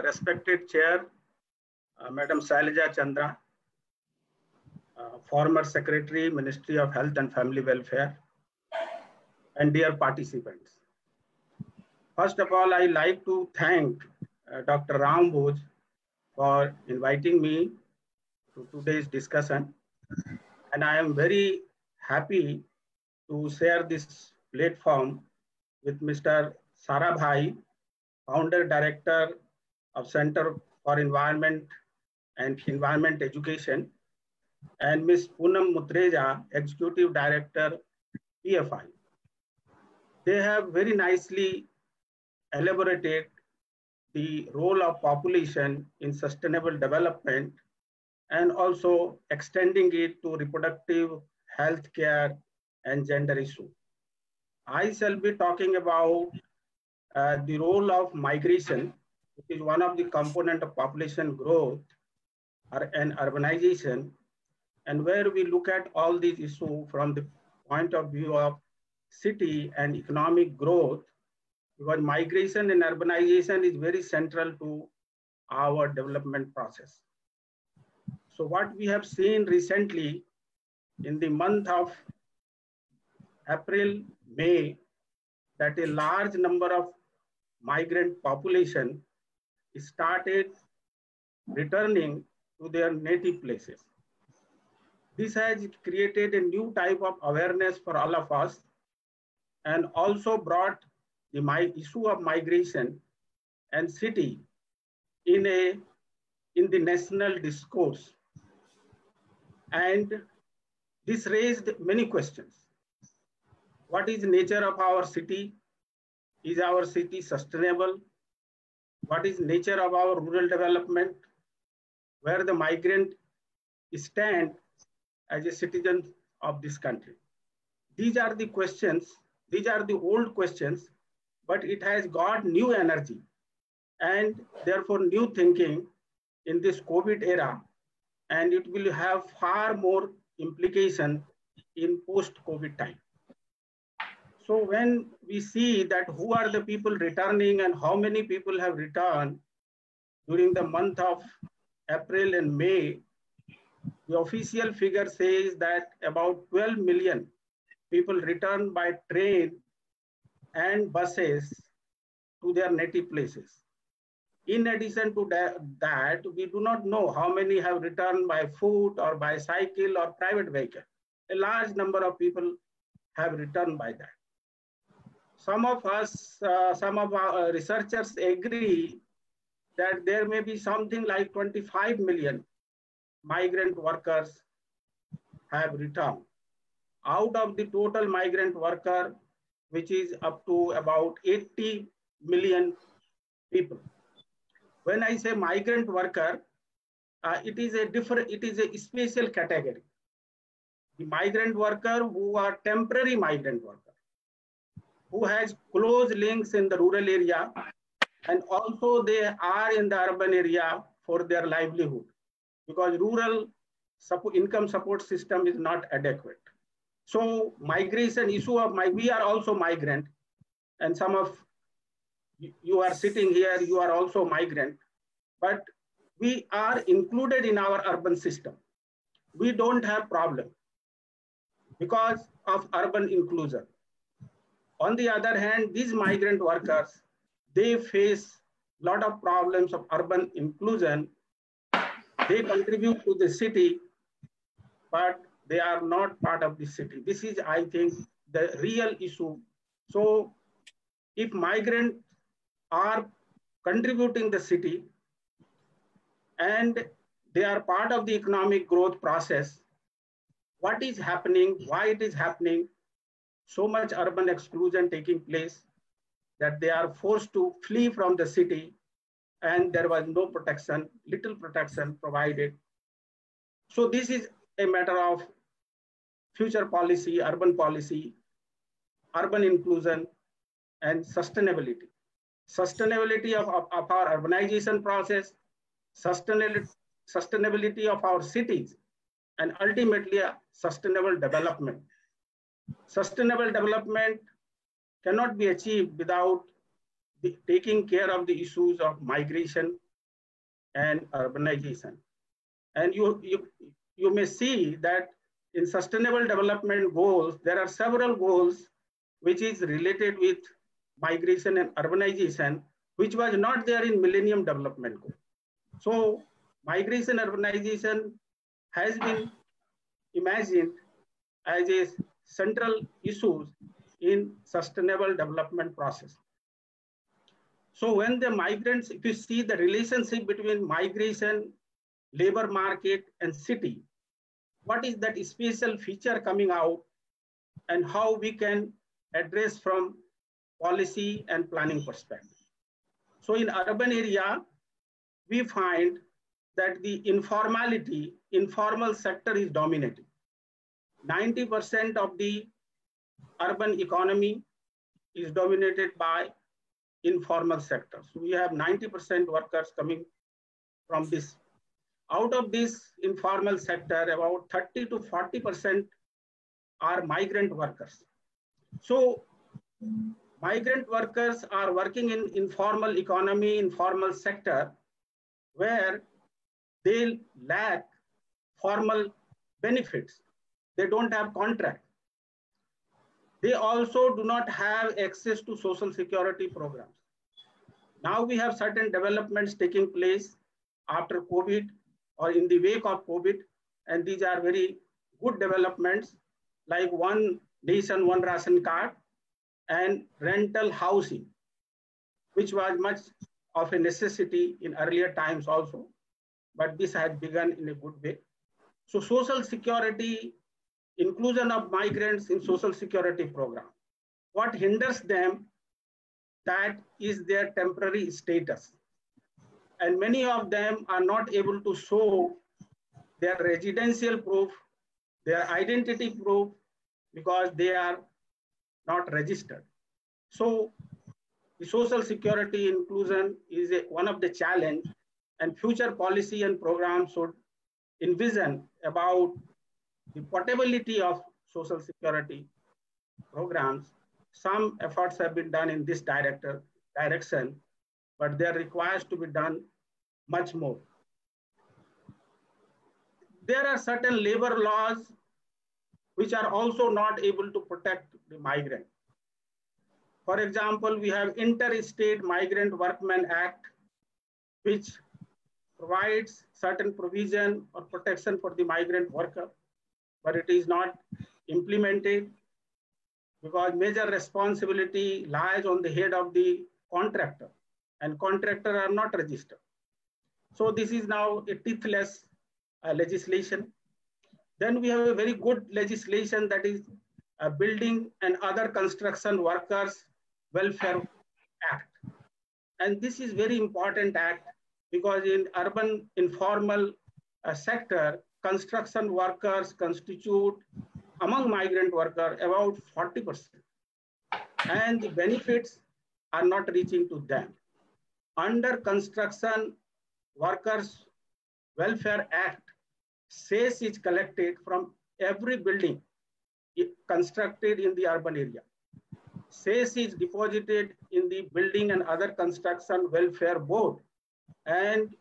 Respected Chair, Madam Shailaja Chandra, former Secretary, Ministry of Health and Family Welfare, and dear participants. First of all, I like to thank Dr. Ram Bhoj for inviting me to today's discussion. And I am very happy to share this platform with Mr. Sarabhai, Founder Director of Center for Environment and Environment Education, and Ms. Poonam Mutreja, Executive Director, PFI. They have very nicely elaborated the role of population in sustainable development and also extending it to reproductive health care and gender issue. I shall be talking about the role of migration, which is one of the component of population growth and urbanization, and where we look at all these issues from the point of view of city and economic growth, because migration and urbanization is very central to our development process. So what we have seen recently in the month of April, May, that a large number of migrant population started returning to their native places. This has created a new type of awareness for all of us and also brought the issue of migration and city in the national discourse. And this raised many questions. What is the nature of our city? Is our city sustainable? What is the nature of our rural development? Where the migrant stand as a citizen of this country? These are the questions. These are the old questions, but it has got new energy and therefore new thinking in this COVID era, and it will have far more implication in post-COVID time. So when we see that who are the people returning and how many people have returned during the month of April and May, the official figure says that about 12 million people returned by train and buses to their native places. In addition to that, we do not know how many have returned by foot or by cycle or private vehicle. A large number of people have returned by that. Some of our researchers agree that there may be something like 25 million migrant workers have returned. Out of the total migrant worker, which is up to about 80 million people. When I say migrant worker, it is a special category. The migrant worker who are temporary migrant worker, who has close links in the rural area, and also they are in the urban area for their livelihood, because rural income support system is not adequate. So migration issue of we are also migrant, and some of you are sitting here, you are also migrant, but we are included in our urban system. We don't have problem because of urban inclusion. On the other hand, these migrant workers, they face a lot of problems of urban inclusion. They contribute to the city, but they are not part of the city. This is, I think, the real issue. So if migrants are contributing the city and they are part of the economic growth process, what is happening, why it is happening, so much urban exclusion taking place that they are forced to flee from the city and there was no protection, little protection provided. So this is a matter of future policy, urban inclusion, and sustainability. Sustainability of our urbanization process, sustainability of our cities, and ultimately sustainable development. Sustainable development cannot be achieved without taking care of the issues of migration and urbanization. And you may see that in sustainable development goals, there are several goals which is related with migration and urbanization, which was not there in Millennium Development Goal. So migration, urbanization has been imagined as a central issue in sustainable development process. So when the migrants, if you see the relationship between migration, labor market, and city, what is that special feature coming out and how we can address from policy and planning perspective. So in urban area, we find that the informal sector is dominating. 90% of the urban economy is dominated by informal sector. So we have 90% workers coming from this. Out of this informal sector, about 30 to 40% are migrant workers. So migrant workers are working in informal economy, informal sector, where they lack formal benefits. They don't have contract. They also do not have access to social security programs. Now we have certain developments taking place after COVID or in the wake of COVID, and these are very good developments, like one nation, one ration card, and rental housing, which was much of a necessity in earlier times also, but this has begun in a good way. So social security, inclusion of migrants in social security program. What hinders them, that is their temporary status. And many of them are not able to show their residential proof, their identity proof, because they are not registered. So the social security inclusion is one of the challenge, and future policy and programs should envision about the portability of social security programs. Some efforts have been done in this direction, but there requires to be done much more. There are certain labor laws which are also not able to protect the migrant. For example, we have Interstate Migrant Workmen Act, which provides certain provision or protection for the migrant worker, but it is not implemented because major responsibility lies on the head of the contractor, and contractors are not registered. So this is now a teethless legislation. Then we have a very good legislation, that is Building and Other Construction Workers Welfare Act. And this is very important act because in urban informal sector, construction workers constitute among migrant workers about 40%. And the benefits are not reaching to them. Under Construction Workers Welfare Act, cess is collected from every building constructed in the urban area. Cess is deposited in the Building and Other Construction Welfare Board, and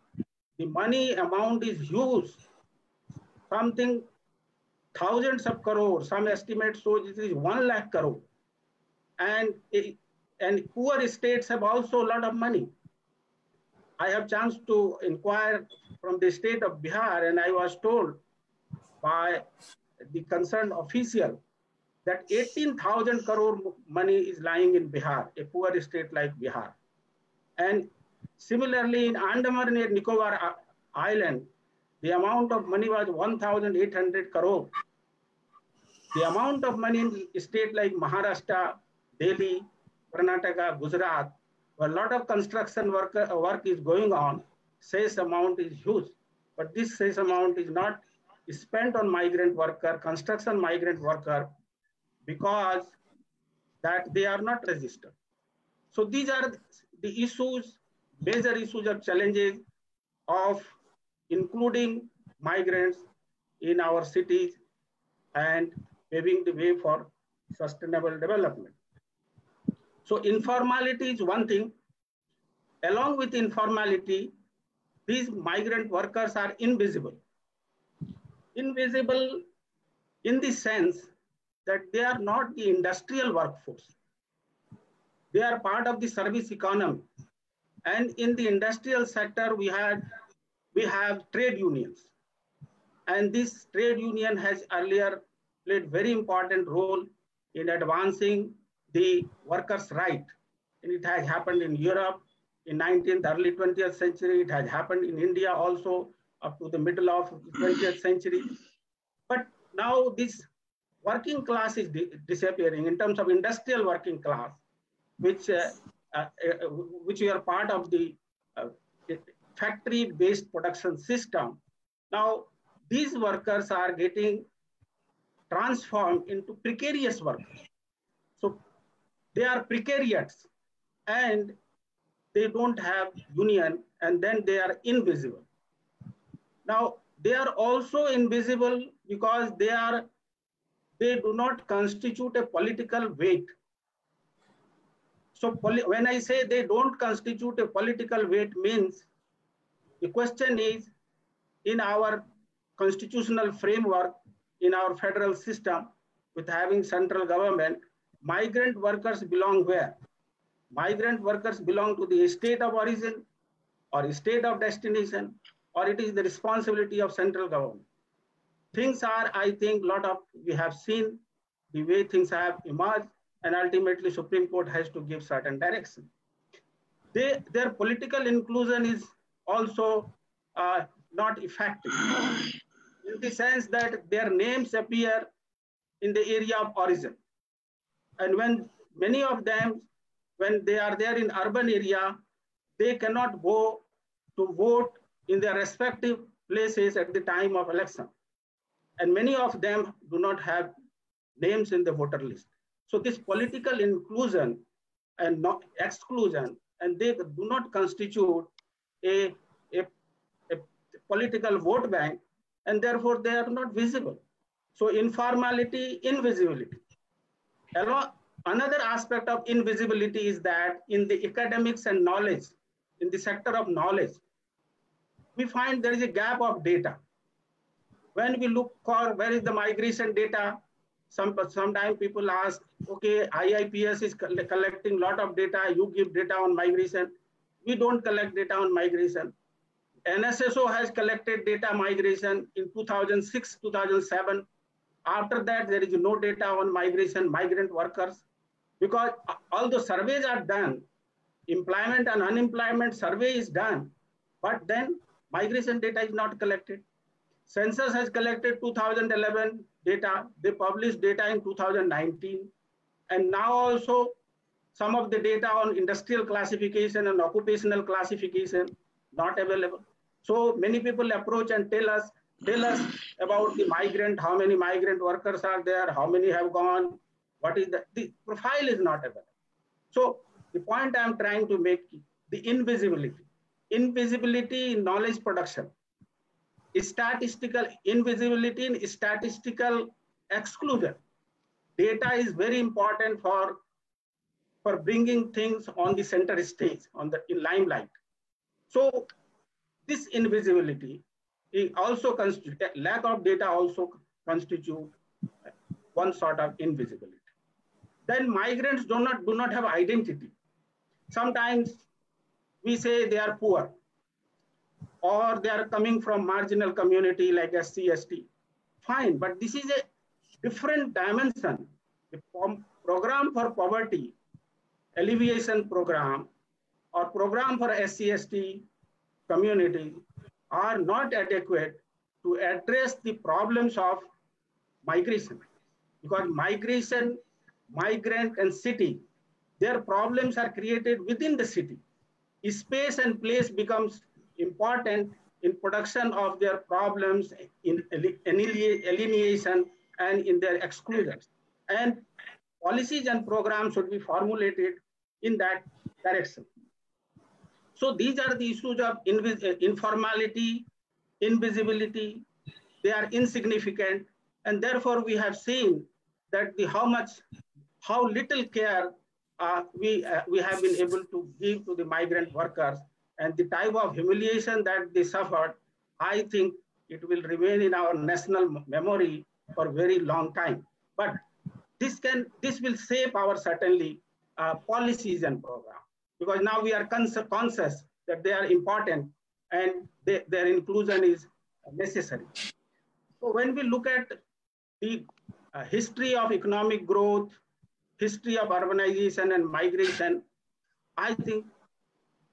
the money amount is huge, something thousands of crores. Some estimates show it is 1 lakh crore. And poor states have also a lot of money. I have chance to inquire from the state of Bihar, and I was told by the concerned official that 18,000 crore money is lying in Bihar, a poor state like Bihar. And similarly, in Andaman and Nicobar Island, the amount of money was 1,800 crore. The amount of money in a state like Maharashtra, Delhi, Karnataka, Gujarat, where a lot of construction work is going on, cess amount is huge. But this cess amount is not spent on migrant worker, construction migrant worker, because that they are not registered. So these are the issues, major issues or challenges of including migrants in our cities and paving the way for sustainable development. So informality is one thing. Along with informality, these migrant workers are invisible. Invisible in the sense that they are not the industrial workforce. They are part of the service economy. And in the industrial sector, we have trade unions. And this trade union has earlier played very important role in advancing the workers' right. And it has happened in Europe in 19th, early 20th century. It has happened in India also up to the middle of the 20th century. But now this working class is disappearing in terms of industrial working class, which we are part of the factory-based production system. Now, these workers are getting transformed into precarious workers. So they are precariats and they don't have union, and then they are invisible. Now, they are also invisible because they do not constitute a political weight. So when I say they don't constitute a political weight means the question is, in our constitutional framework, in our federal system, with having central government, migrant workers belong where? Migrant workers belong to the state of origin or state of destination, or it is the responsibility of central government. Things are, I think, we have seen the way things have emerged, and ultimately Supreme Court has to give certain direction. Their political inclusion is also not effective in the sense that their names appear in the area of origin. And when many of them, when they are there in urban area, they cannot go to vote in their respective places at the time of election. And many of them do not have names in the voter list. So this political inclusion and not exclusion, and they do not constitute a political vote bank, and therefore they are not visible. So informality, invisibility. Another aspect of invisibility is that in the academics and knowledge, in the sector of knowledge, we find there is a gap of data. When we look for where is the migration data, sometimes people ask, okay, IIPS is collecting a lot of data, you give data on migration. We don't collect data on migration. NSSO has collected data migration in 2006, 2007. After that, there is no data on migration, migrant workers, because although surveys are done, employment and unemployment survey is done, but then migration data is not collected. Census has collected 2011 data. They published data in 2019. And now also some of the data on industrial classification and occupational classification not available. So many people approach and tell us about the migrant, how many migrant workers are there, how many have gone, what is the profile is not available. So the point I'm trying to make, the invisibility in knowledge production, statistical invisibility in statistical exclusion. Data is very important for bringing things on the center stage, in limelight. So this invisibility also constitutes, lack of data also constitute one sort of invisibility. Then migrants do not have identity. Sometimes we say they are poor, or they are coming from marginal community like SC, ST. Fine, but this is a different dimension. The program for poverty alleviation program or program for SC, ST community are not adequate to address the problems of migration. Because migration, migrant and city, their problems are created within the city. Space and place becomes important in production of their problems, in alienation and in their exclusions. And policies and programs should be formulated in that direction. So these are the issues of informality, invisibility. They are insignificant, and therefore we have seen that how little care we have been able to give to the migrant workers, and the type of humiliation that they suffered. I think it will remain in our national memory for a very long time. But this will shape our certainly policies and programs, because now we are conscious that they are important and their inclusion is necessary. So when we look at the history of economic growth, history of urbanization and migration, I think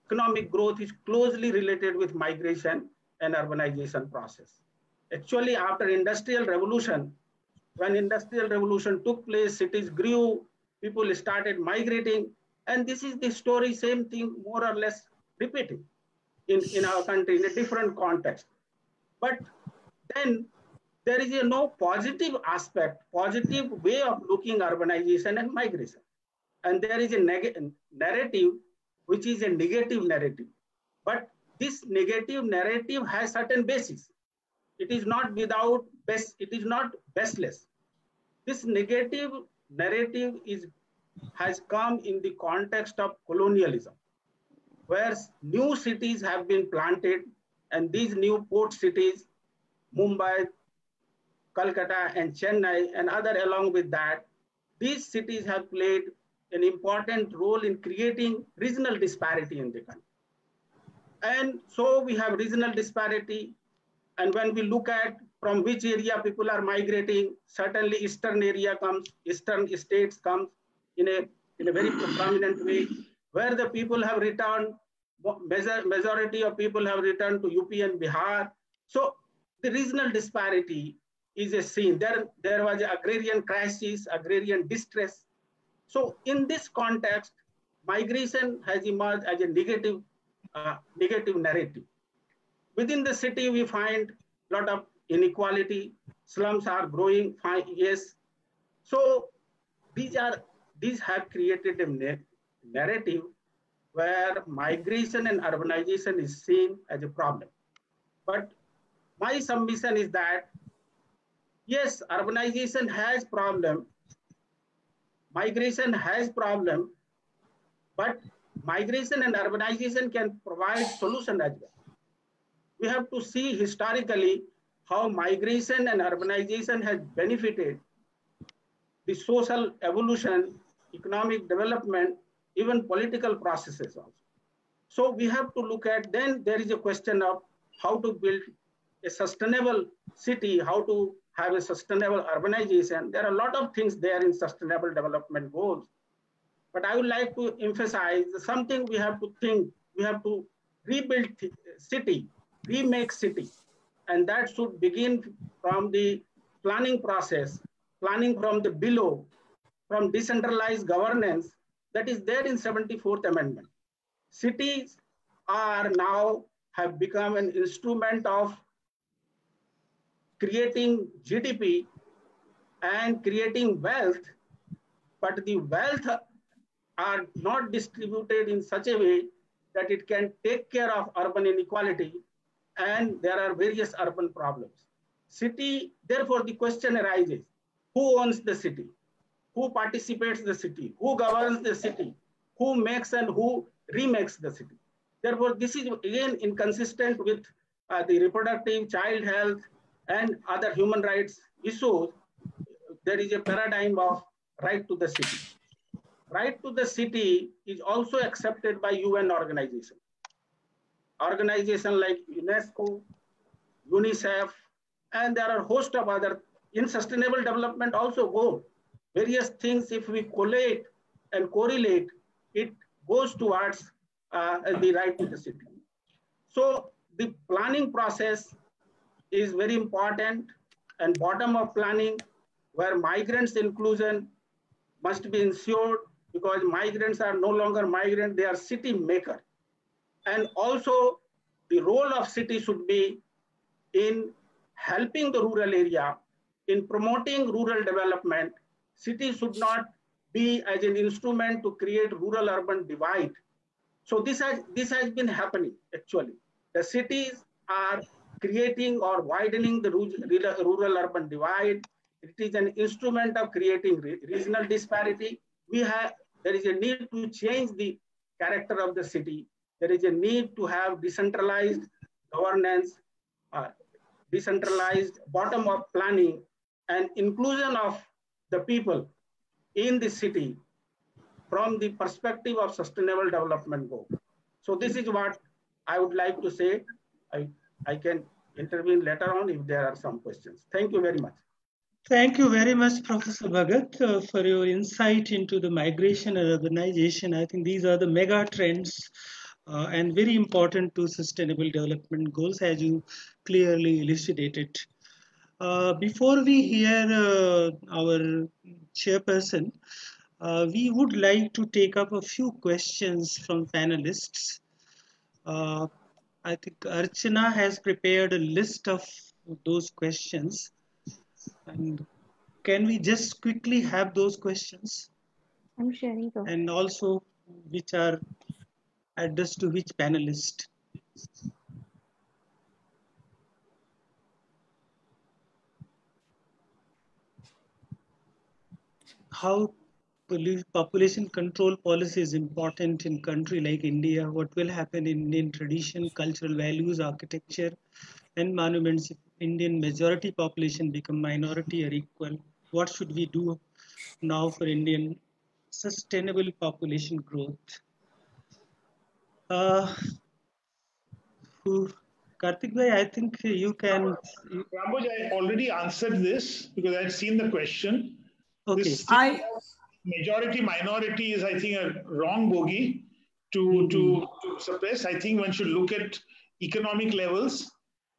economic growth is closely related with migration and urbanization process. Actually, after Industrial Revolution, when Industrial Revolution took place, cities grew, people started migrating, and this is the story, same thing more or less repeating. in our country in a different context. But then there is no positive aspect, positive way of looking urbanization and migration. And there is a narrative, which is a negative narrative. But this negative narrative has certain basis. It is not without best, it is not baseless. This negative narrative has come in the context of colonialism, where new cities have been planted, and these new port cities, Mumbai, Calcutta, and Chennai, and other along with that, these cities have played an important role in creating regional disparity in the country. And so we have regional disparity. And when we look at from which area people are migrating, certainly eastern area comes, eastern states comes in a very prominent way, where the people have returned, majority of people have returned to UP and Bihar. So the regional disparity is a scene. There was an agrarian crisis, agrarian distress. So in this context, migration has emerged as a negative narrative. Within the city, we find a lot of inequality. Slums are growing, yes. So these have created a narrative where migration and urbanization is seen as a problem. But my submission is that, yes, urbanization has problem, migration has problem, but migration and urbanization can provide solution as well. We have to see historically how migration and urbanization has benefited the social evolution, economic development, even political processes also. So we have to look at, then there is a question of how to build a sustainable city, how to have a sustainable urbanization. There are a lot of things there in sustainable development goals. But I would like to emphasize something we have to think, we have to rebuild city, remake city. And that should begin from the planning process, planning from the below, from decentralized governance that is there in 74th Amendment. Cities are now have become an instrument of creating GDP and creating wealth, but the wealth are not distributed in such a way that it can take care of urban inequality, and there are various urban problems. City, therefore the question arises, who owns the city? Who participates in the city? Who governs the city? Who makes and who remakes the city? Therefore, this is again inconsistent with the reproductive, child health, and other human rights issues. There is a paradigm of right to the city. Right to the city is also accepted by UN organizations. Organizations like UNESCO, UNICEF, and there are a host of other, in sustainable development also go. Various things, if we collate and correlate, it goes towards the right to the city. So the planning process is very important, and bottom-up planning where migrants inclusion must be ensured, because migrants are no longer migrants, they are city maker. And also the role of city should be in helping the rural area, in promoting rural development. City should not be as an instrument to create rural-urban divide. So this has been happening actually. The cities are creating or widening the rural-urban divide. It is an instrument of creating regional disparity. There is a need to change the character of the city. There is a need to have decentralized governance, decentralized bottom-up planning, and inclusion of the people in the city from the perspective of sustainable development goal. So this is what I would like to say. I can intervene later on if there are some questions. Thank you very much. Thank you very much, Professor Bhagat, for your insight into the migration and urbanization. I think these are the mega trends and very important to sustainable development goals, as you clearly elucidated. Before we hear our chairperson, we would like to take up a few questions from panelists. I think Archana has prepared a list of those questions. And can we just quickly have those questions? I'm sharing, sir. And also which are addressed to which panelist? How population control policy is important in country like India? What will happen in Indian tradition, cultural values, architecture, and monuments if Indian majority population become minority or equal? What should we do now for Indian sustainable population growth? Karthik bhai, I think you can. Rambuj, I already answered this because I'd seen the question. Okay. This majority minority is, I think, a wrong bogey to suppress. I think one should look at economic levels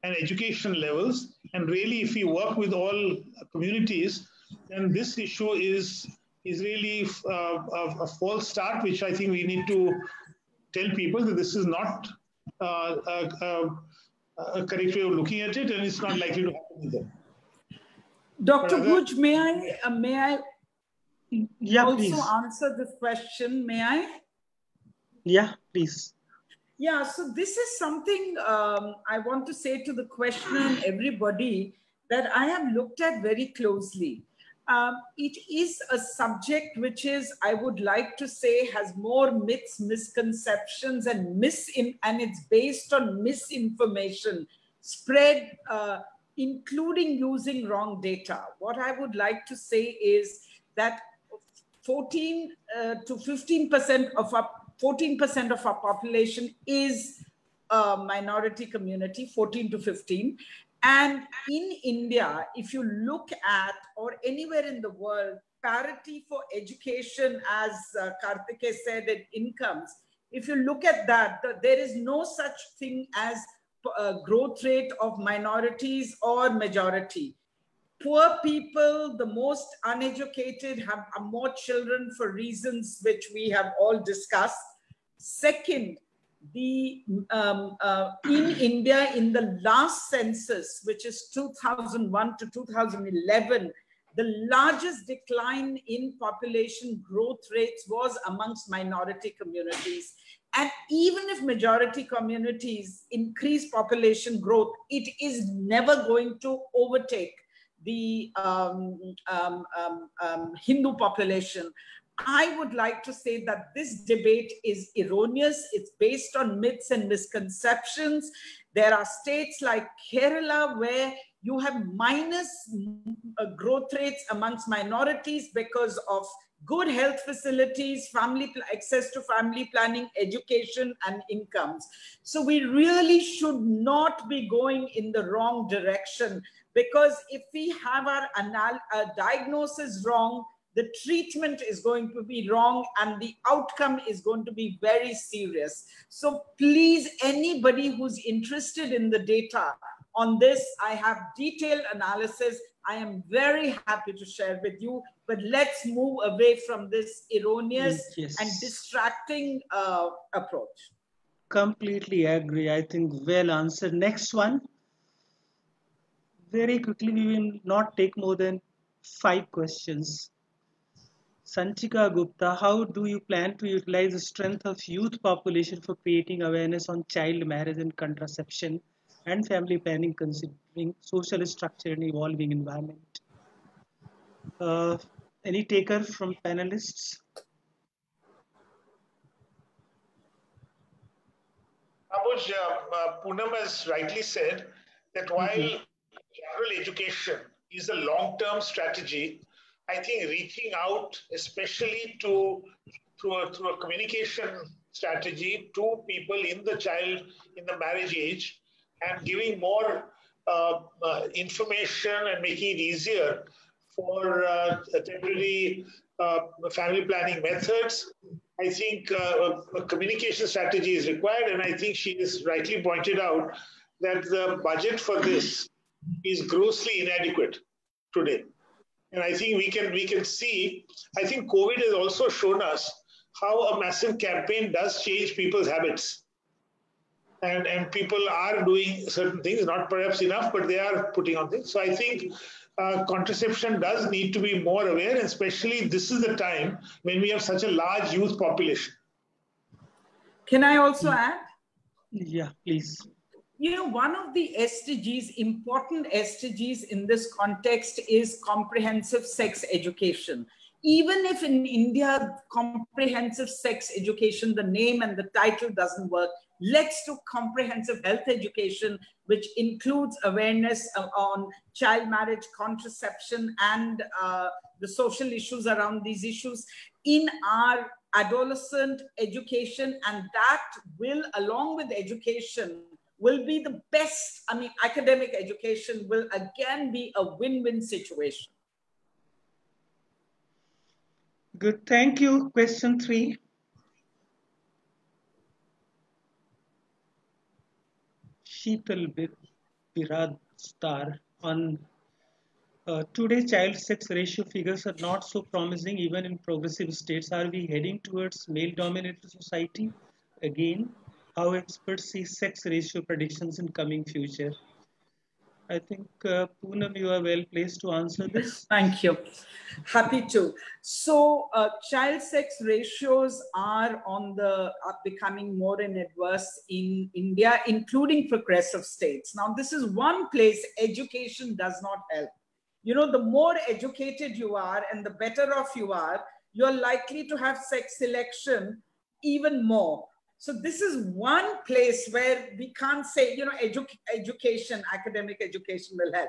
and education levels. And really, if we work with all communities, then this issue is really a false start, which I think we need to tell people that this is not a correct way of looking at it, and it's not likely to happen either. Dr. Bhuj, may I also please answer this question? May I? Yeah, please. Yeah, so this is something I want to say to the questioner and everybody that I have looked at very closely. It is a subject which is, I would like to say, has more myths, misconceptions, and it's based on misinformation spread, including using wrong data. What I would like to say is that 14 to 15% of our 14% of our population is a minority community, 14 to 15. And in India, if you look at, or anywhere in the world, parity for education, as Karthike said, and incomes, if you look at that, there is no such thing as growth rate of minorities or majority. Poor people, the most uneducated, have more children for reasons which we have all discussed. Second, in India, in the last census, which is 2001 to 2011, the largest decline in population growth rates was amongst minority communities. And even if majority communities increase population growth, it is never going to overtake the Hindu population. I would like to say that this debate is erroneous. It's based on myths and misconceptions. There are states like Kerala where you have minus growth rates amongst minorities because of good health facilities, access to family planning, education, and incomes. So we really should not be going in the wrong direction, because if we have our diagnosis wrong, the treatment is going to be wrong and the outcome is going to be very serious. So please, anybody who's interested in the data on this, I have detailed analysis. I am very happy to share with you, but let's move away from this erroneous and distracting approach. Completely agree. I think well answered. Next one. Very quickly, we will not take more than 5 questions. Sanchika Gupta, how do you plan to utilize the strength of youth population for creating awareness on child marriage and contraception and family planning, considering social structure and evolving environment? Any taker from panelists? Ambuj, Poonam has rightly said that while general education is a long-term strategy, I think reaching out, especially through a communication strategy to people in the marriage age, and giving more information and making it easier for temporary family planning methods. I think a communication strategy is required, and I think she has rightly pointed out that the budget for this is grossly inadequate today. And I think we can see, I think COVID has also shown us how a massive campaign does change people's habits. and people are doing certain things, not perhaps enough, but they are putting on things. So I think contraception does need to be more aware, and especially this is the time when we have such a large youth population. Can I also add? Yeah, please. You know, one of the SDGs, important SDGs in this context is comprehensive sex education. Even if in India, comprehensive sex education, the name and the title doesn't work, let's do comprehensive health education, which includes awareness on child marriage, contraception, and the social issues around these issues in our adolescent education. And that will, along with education, will be the best. I mean, academic education will again be a win-win situation. Good, thank you. Question 3. Sheetal Birad Star on today child sex ratio figures are not so promising even in progressive states. Are we heading towards male-dominated society again? How experts see sex ratio predictions in coming future? I think Poonam, you are well placed to answer this. Thank you. Happy to. So child sex ratios are becoming more and adverse in India, including progressive states. Now, this is one place education does not help. You know, the more educated you are and the better off you are, you're likely to have sex selection even more. So this is one place where we can't say, you know, education, academic education will help.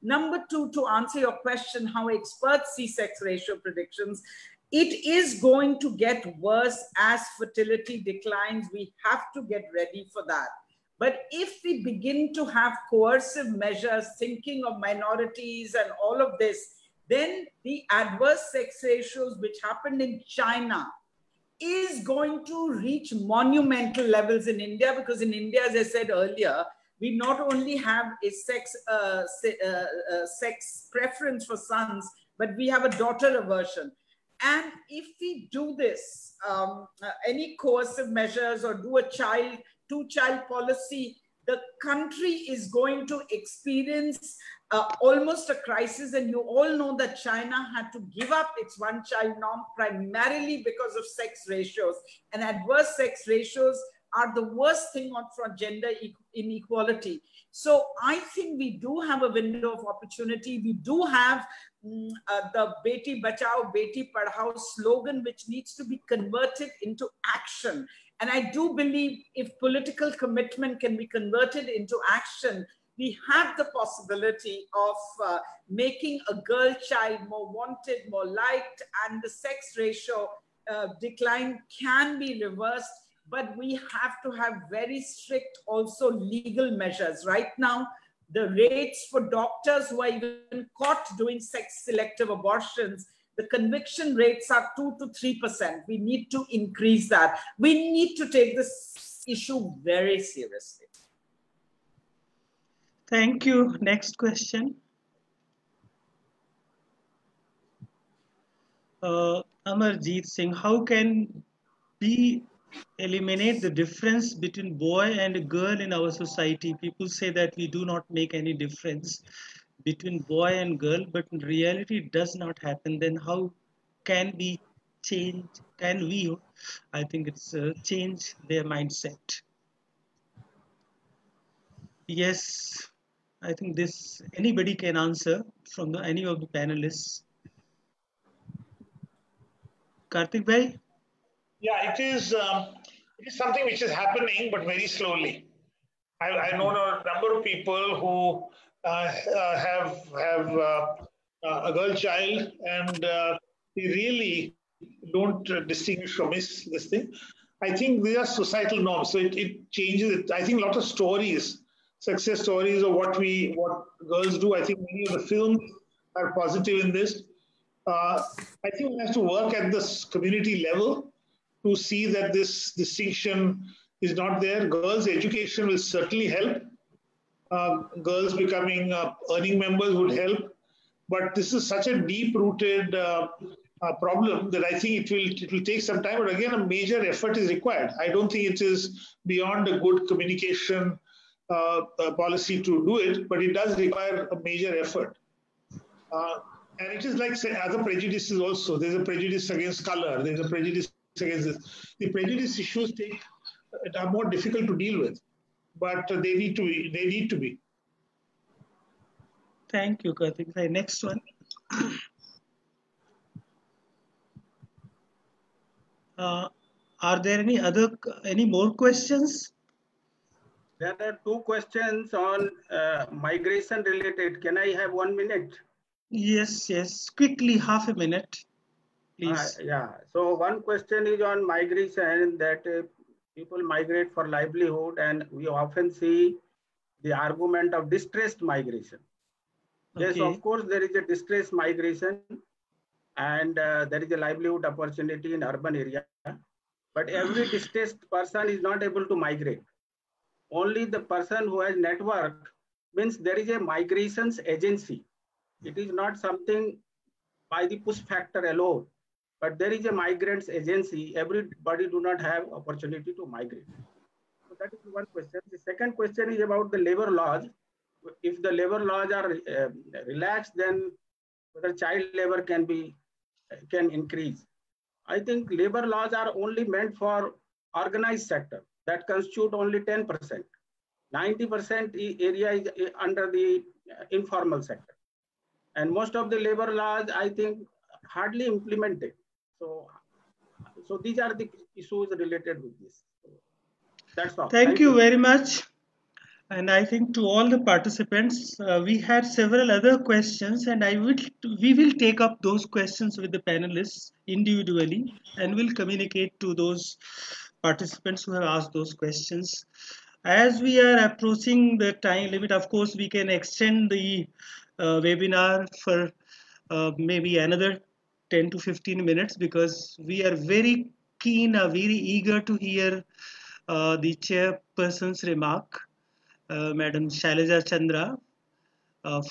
Number 2, to answer your question, how experts see sex ratio predictions, it is going to get worse as fertility declines. We have to get ready for that. But if we begin to have coercive measures, thinking of minorities and all of this, then the adverse sex ratios which happened in China is going to reach monumental levels in India, because in India, as I said earlier, we not only have a sex preference for sons, but we have a daughter aversion. And if we do this, any coercive measures or do a two-child policy, the country is going to experience almost a crisis. And you all know that China had to give up its one-child norm primarily because of sex ratios. And adverse sex ratios are the worst thing for gender inequality. So I think we do have a window of opportunity. We do have the Beti Bachao, Beti Padhao slogan, which needs to be converted into action. And I do believe if political commitment can be converted into action, we have the possibility of making a girl child more wanted, more liked, and the sex ratio decline can be reversed. But we have to have very strict also legal measures. Right now, the rates for doctors who are even caught doing sex selective abortions, the conviction rates are 2 to 3%. We need to increase that. We need to take this issue very seriously. Thank you. Next question. Amarjeet Singh, how can we eliminate the difference between boy and girl in our society? People say that we do not make any difference between boy and girl, but in reality it does not happen. Then how can we change? Can we, I think it's change their mindset? Yes, I think this anybody can answer from any of the panelists. Karthik bhai? Yeah, it is something which is happening, but very slowly. I know a number of people who have a girl child, and they really don't distinguish from this thing. I think these are societal norms, so it changes it. I think a lot of stories, success stories of what girls do, I think many of the films are positive in this. I think we have to work at this community level to see that this distinction is not there. Girls' education will certainly help. Girls becoming earning members would help. But this is such a deep-rooted problem that I think it will take some time. But again, a major effort is required. I don't think it is beyond a good communication policy to do it, but it does require a major effort. And it is like other prejudices also. There's a prejudice against color. There's a prejudice against this. The prejudice issues are more difficult to deal with, but they need to be. They need to be. Thank you, Karthik. Next one. Are there any more questions? There are two questions on migration related. Can I have 1 minute? Yes. Quickly, half a minute, please. Yeah. So one question is on migration, that people migrate for livelihood, and we often see the argument of distressed migration. Okay. Yes, of course, there is a distressed migration, and there is a livelihood opportunity in urban area. But every distressed person is not able to migrate. Only the person who has network, means there is a migrations agency. It is not something by the push factor alone, but there is a migrants agency. Everybody do not have opportunity to migrate. So that is one question. The second question is about the labor laws. If the labor laws are relaxed, then whether child labor can increase. I think labor laws are only meant for organized sector that constitute only 10%. 90% area is under the informal sector. And most of the labor laws, I think, hardly implemented. So these are the issues related with this. That's all. Thank you very much. And I think to all the participants, we had several other questions, and we will take up those questions with the panelists individually, and will communicate to those participants who have asked those questions. As we are approaching the time limit, of course, we can extend the webinar for maybe another 10 to 15 minutes, because we are very keen, very eager to hear the chairperson's remark. Madam Shailaja Chandra,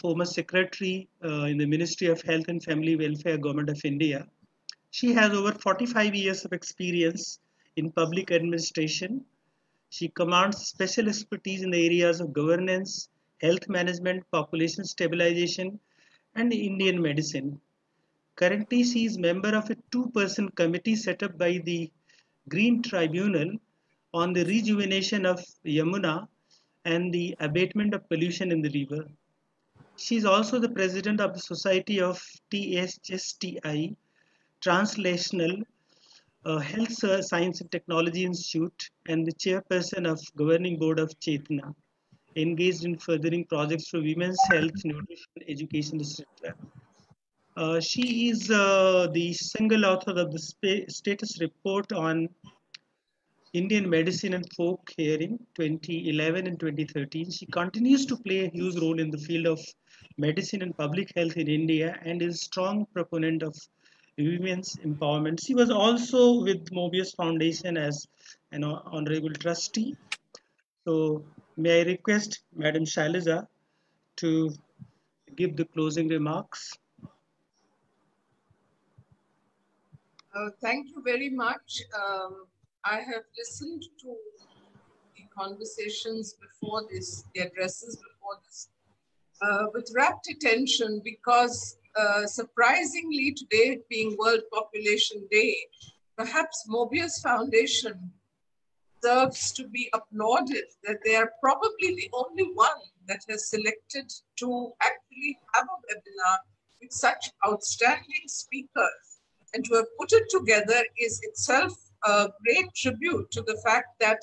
former secretary in the Ministry of Health and Family Welfare, Government of India. She has over 45 years of experience in public administration. She commands special expertise in the areas of governance, health management, population stabilization, and Indian medicine. Currently, she is member of a two-person committee set up by the Green Tribunal on the rejuvenation of Yamuna and the abatement of pollution in the river. She is also the president of the Society of THSTI, Translational Health Science and Technology Institute, and the chairperson of Governing Board of Chetna, engaged in furthering projects for women's health, nutrition, education, etc. She is the single author of the status report on Indian Medicine and Folk Hearing 2011 and 2013. She continues to play a huge role in the field of medicine and public health in India, and is a strong proponent of women's empowerment. She was also with Mobius Foundation as an honorable trustee. So may I request Madam Shailaja to give the closing remarks. Thank you very much. I have listened to the conversations before this, the addresses before this, with rapt attention, because surprisingly today being World Population Day, perhaps Mobius Foundation deserves to be applauded that they are probably the only one that has selected to actually have a webinar with such outstanding speakers, and to have put it together is itself a great tribute to the fact that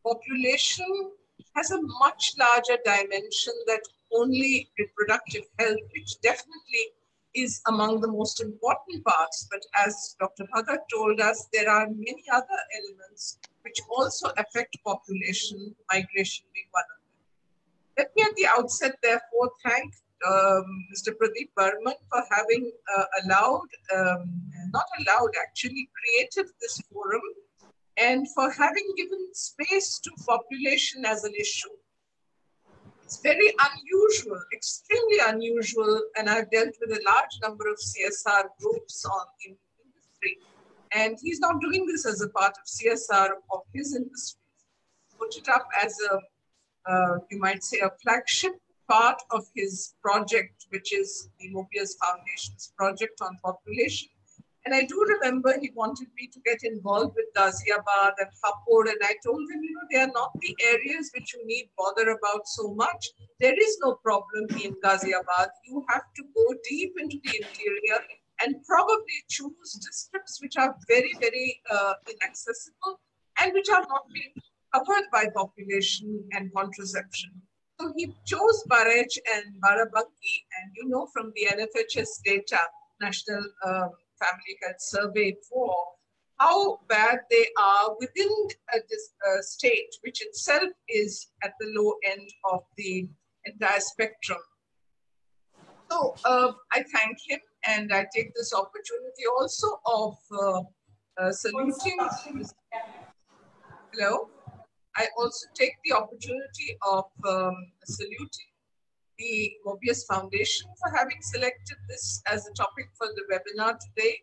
population has a much larger dimension than only reproductive health, which definitely is among the most important parts. But as Dr. Bhagat told us, there are many other elements which also affect population, migration being one of them. Let me at the outset, therefore, thank Mr. Pradeep Burman for having actually created this forum, and for having given space to population as an issue. It's very unusual, extremely unusual, and I've dealt with a large number of CSR groups in industry, and he's not doing this as a part of CSR of his industry. Put it up as you might say, a flagship part of his project, which is the Mobius Foundation's project on population. And I do remember he wanted me to get involved with Ghaziabad and Hapur, and I told him, they are not the areas which you need bother about so much. There is no problem in Ghaziabad. You have to go deep into the interior and probably choose districts which are very, very inaccessible and which are not being covered by population and contraception. So he chose Barej and Barabanki, and from the NFHS data, National Family Health Survey 4, how bad they are within this state, which itself is at the low end of the entire spectrum. So I thank him, and I take this opportunity also of saluting. Hello? I also take the opportunity of saluting the Mobius Foundation for having selected this as a topic for the webinar today.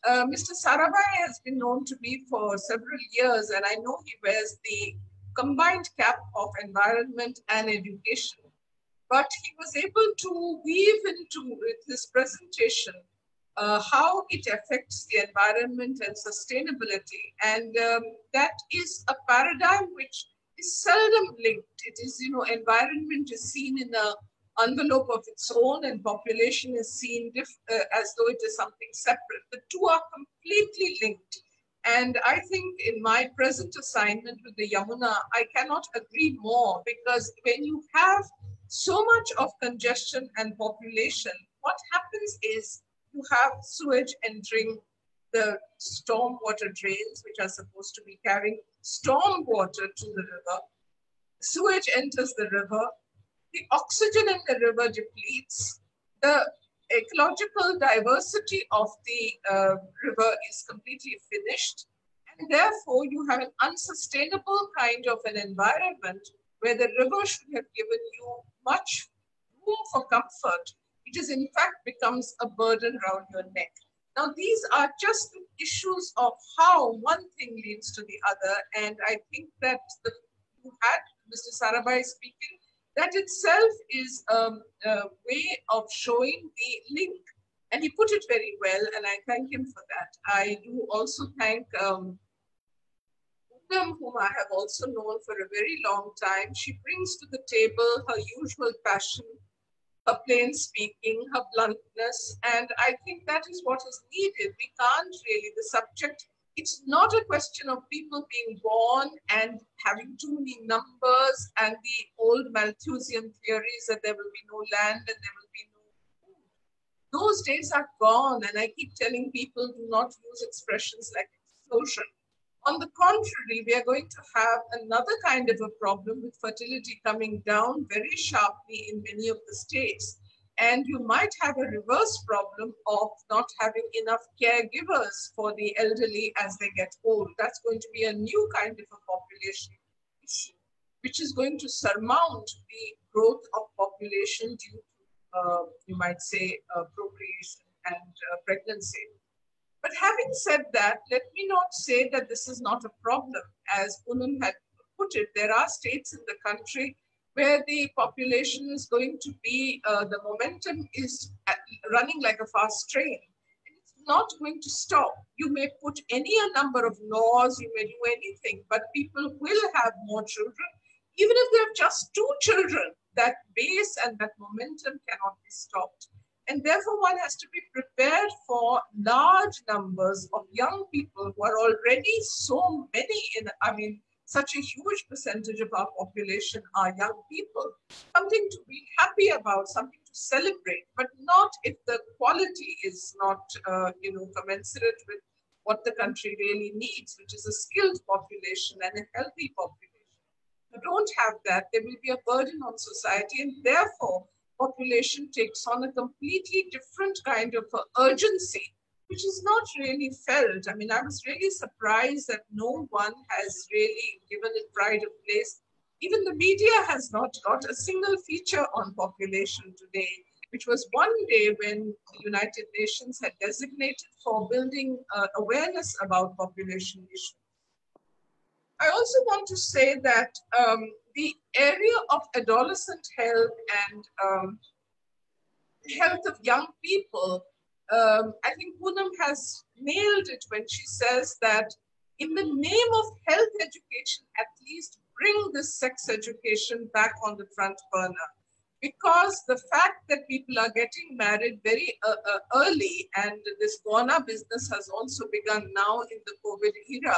Mr. Sarabhai has been known to me for several years, and I know he wears the combined cap of environment and education. But he was able to weave into his presentation how it affects the environment and sustainability. And that is a paradigm which is seldom linked. It is, environment is seen in an envelope of its own, and population is seen as though it is something separate. The two are completely linked. And I think in my present assignment with the Yamuna, I cannot agree more, because when you have so much of congestion and population, what happens is you have sewage entering the storm water drains, which are supposed to be carrying storm water to the river. Sewage enters the river. The oxygen in the river depletes. The ecological diversity of the river is completely finished. And therefore, you have an unsustainable kind of an environment where the river should have given you much room for comfort. It is in fact becomes a burden around your neck. Now, these are just issues of how one thing leads to the other. And I think that you had Mr. Sarabhai speaking, that itself is a way of showing the link. And he put it very well, and I thank him for that. I do also thank Poonam, whom I have also known for a very long time. She brings to the table her usual passion, her plain speaking, her bluntness, and I think that is what is needed. We can't really, the subject, it's not a question of people being born and having too many numbers and the old Malthusian theories that there will be no land and there will be no food. Those days are gone, and I keep telling people, do not use expressions like explosion. On the contrary, we are going to have another kind of a problem with fertility coming down very sharply in many of the states. And you might have a reverse problem of not having enough caregivers for the elderly as they get old. That's going to be a new kind of a population issue, which is going to surmount the growth of population due to, you might say, procreation and pregnancy. But having said that, let me not say that this is not a problem. As Poonam had put it, there are states in the country where the population is going to be, the momentum is running like a fast train. It's not going to stop. You may put any number of laws, you may do anything, but people will have more children. Even if they have just 2 children, that base and that momentum cannot be stopped. And therefore, one has to be prepared for large numbers of young people who are already so many such a huge percentage of our population are young people. Something to be happy about, something to celebrate, but not if the quality is not, commensurate with what the country really needs, which is a skilled population and a healthy population. If you don't have that, there will be a burden on society, and therefore, population takes on a completely different kind of urgency, which is not really felt. I was really surprised that no one has really given it pride of place Even the media has not got a single feature on population today, which was one day when the United Nations had designated for building awareness about population issues. I also want to say that the area of adolescent health and health of young people, I think Poonam has nailed it when she says that in the name of health education, at least bring this sex education back on the front burner. Because the fact that people are getting married very early, and this Gona business has also begun now in the COVID era,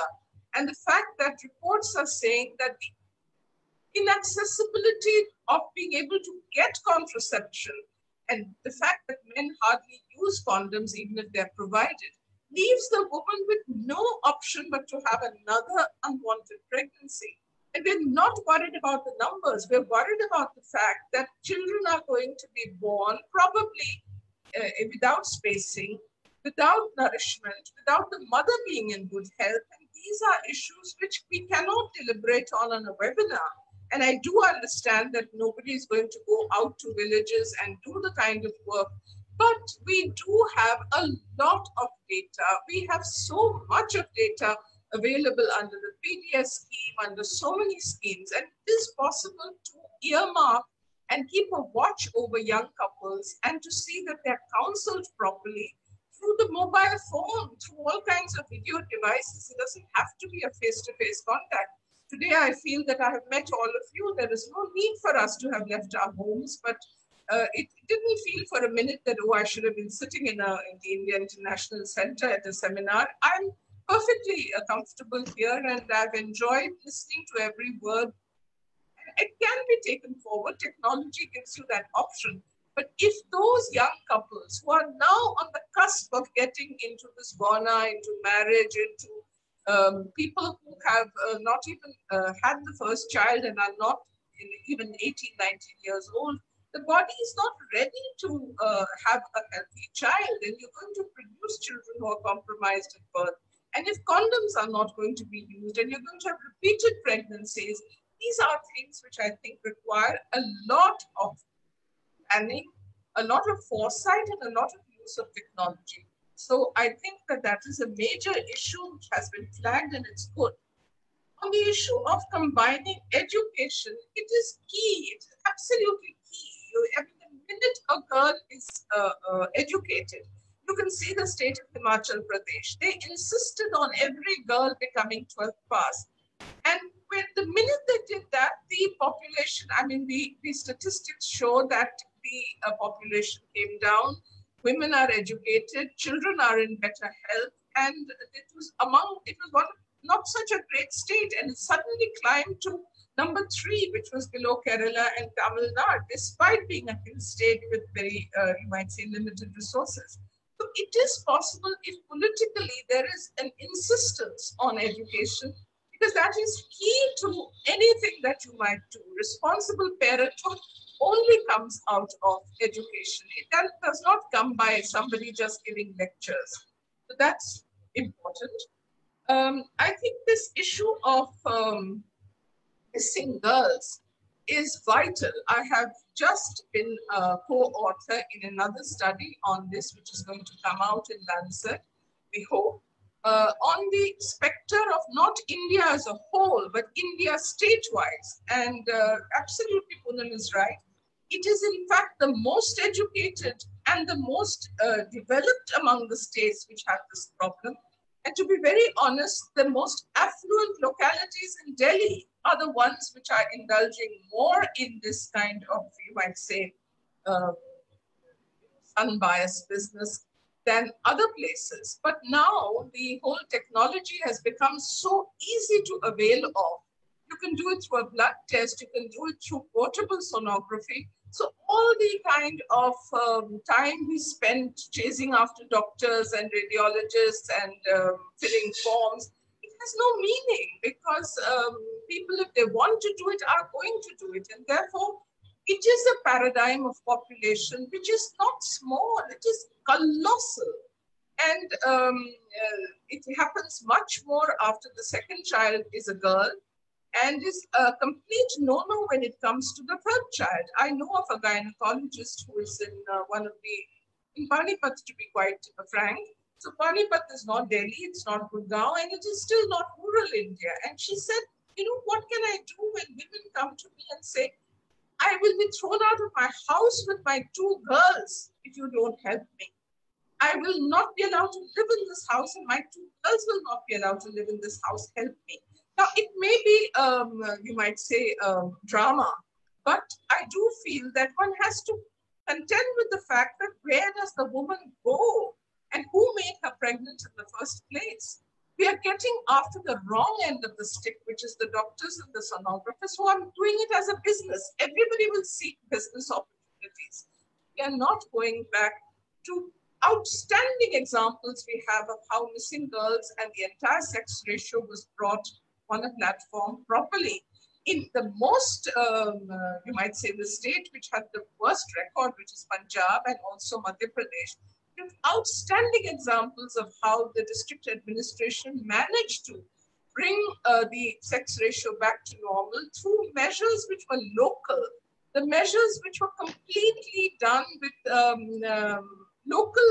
and the fact that reports are saying that the inaccessibility of being able to get contraception and the fact that men hardly use condoms even if they're provided leaves the woman with no option but to have another unwanted pregnancy. And we're not worried about the numbers. We're worried about the fact that children are going to be born probably without spacing, without nourishment, without the mother being in good health. And these are issues which we cannot deliberate on a webinar. And I do understand that nobody is going to go out to villages and do the kind of work, but we do have a lot of data. We have so much of data available under the PDS scheme, under so many schemes, and it is possible to earmark and keep a watch over young couples and to see that they're counseled properly through the mobile phone, through all kinds of video devices. It doesn't have to be a face-to-face contact. Today, I feel that I have met all of you. There is no need for us to have left our homes, but it didn't feel for a minute that, oh, I should have been sitting in the India International Center at a seminar. I'm perfectly comfortable here, and I've enjoyed listening to every word. It can be taken forward. Technology gives you that option. But if those young couples who are now on the cusp of getting into this Gona, into marriage, into people who have not even had the first child and are not even 18, 19 years old, the body is not ready to have a healthy child, and you're going to produce children who are compromised at birth. And if condoms are not going to be used and you're going to have repeated pregnancies, these are things which I think require a lot of planning, a lot of foresight, and a lot of use of technology. So I think that that is a major issue which has been flagged, and it's good. On the issue of combining education, it is key. It's absolutely key. I mean, the minute a girl is educated, you can see the state of Himachal Pradesh. They insisted on every girl becoming 12th pass. And when the minute they did that, the population, I mean, the statistics show that the population came down. Women are educated, children are in better health, and it was one not such a great state, and it suddenly climbed to number 3, which was below Kerala and Tamil Nadu, despite being a hill state with very, you might say, limited resources. So it is possible if politically there is an insistence on education, because that is key to anything that you might do. Responsible parenthood only comes out of education. It does not come by somebody just giving lectures. So that's important. I think this issue of missing girls is vital. I have just been a co-author in another study on this, which is going to come out in Lancet, we hope, on the specter of not India as a whole, but India state-wise. And absolutely, Poonam is right. It is in fact the most educated and the most developed among the states which have this problem. And to be very honest, the most affluent localities in Delhi are the ones which are indulging more in this kind of, you might say, unbiased business than other places. But now the whole technology has become so easy to avail of. You can do it through a blood test, you can do it through portable sonography. So all the kind of time we spend chasing after doctors and radiologists and filling forms, it has no meaning, because people, if they want to do it, are going to do it. And therefore, it is a paradigm of population which is not small, it is colossal. And it happens much more after the second child is a girl. and is a complete no-no when it comes to the third child. I know of a gynecologist who is in Panipat, to be quite frank. So Panipat is not Delhi, it's not Gurgaon, and it is still not rural India. And she said, what can I do when women come to me and say, I will be thrown out of my house with my 2 girls if you don't help me. I will not be allowed to live in this house, and my 2 girls will not be allowed to live in this house. Help me. Now, it may be, you might say, drama, but I do feel that one has to contend with the fact that where does the woman go and who made her pregnant in the first place? We are getting after the wrong end of the stick, which is the doctors and the sonographers who are doing it as a business. Everybody will seek business opportunities. We are not going back to outstanding examples we have of how missing girls and the entire sex ratio was brought on a platform properly. In the most, you might say, the state which had the worst record, which is Punjab and also Madhya Pradesh, with outstanding examples of how the district administration managed to bring the sex ratio back to normal through measures which were local, the measures which were completely done with local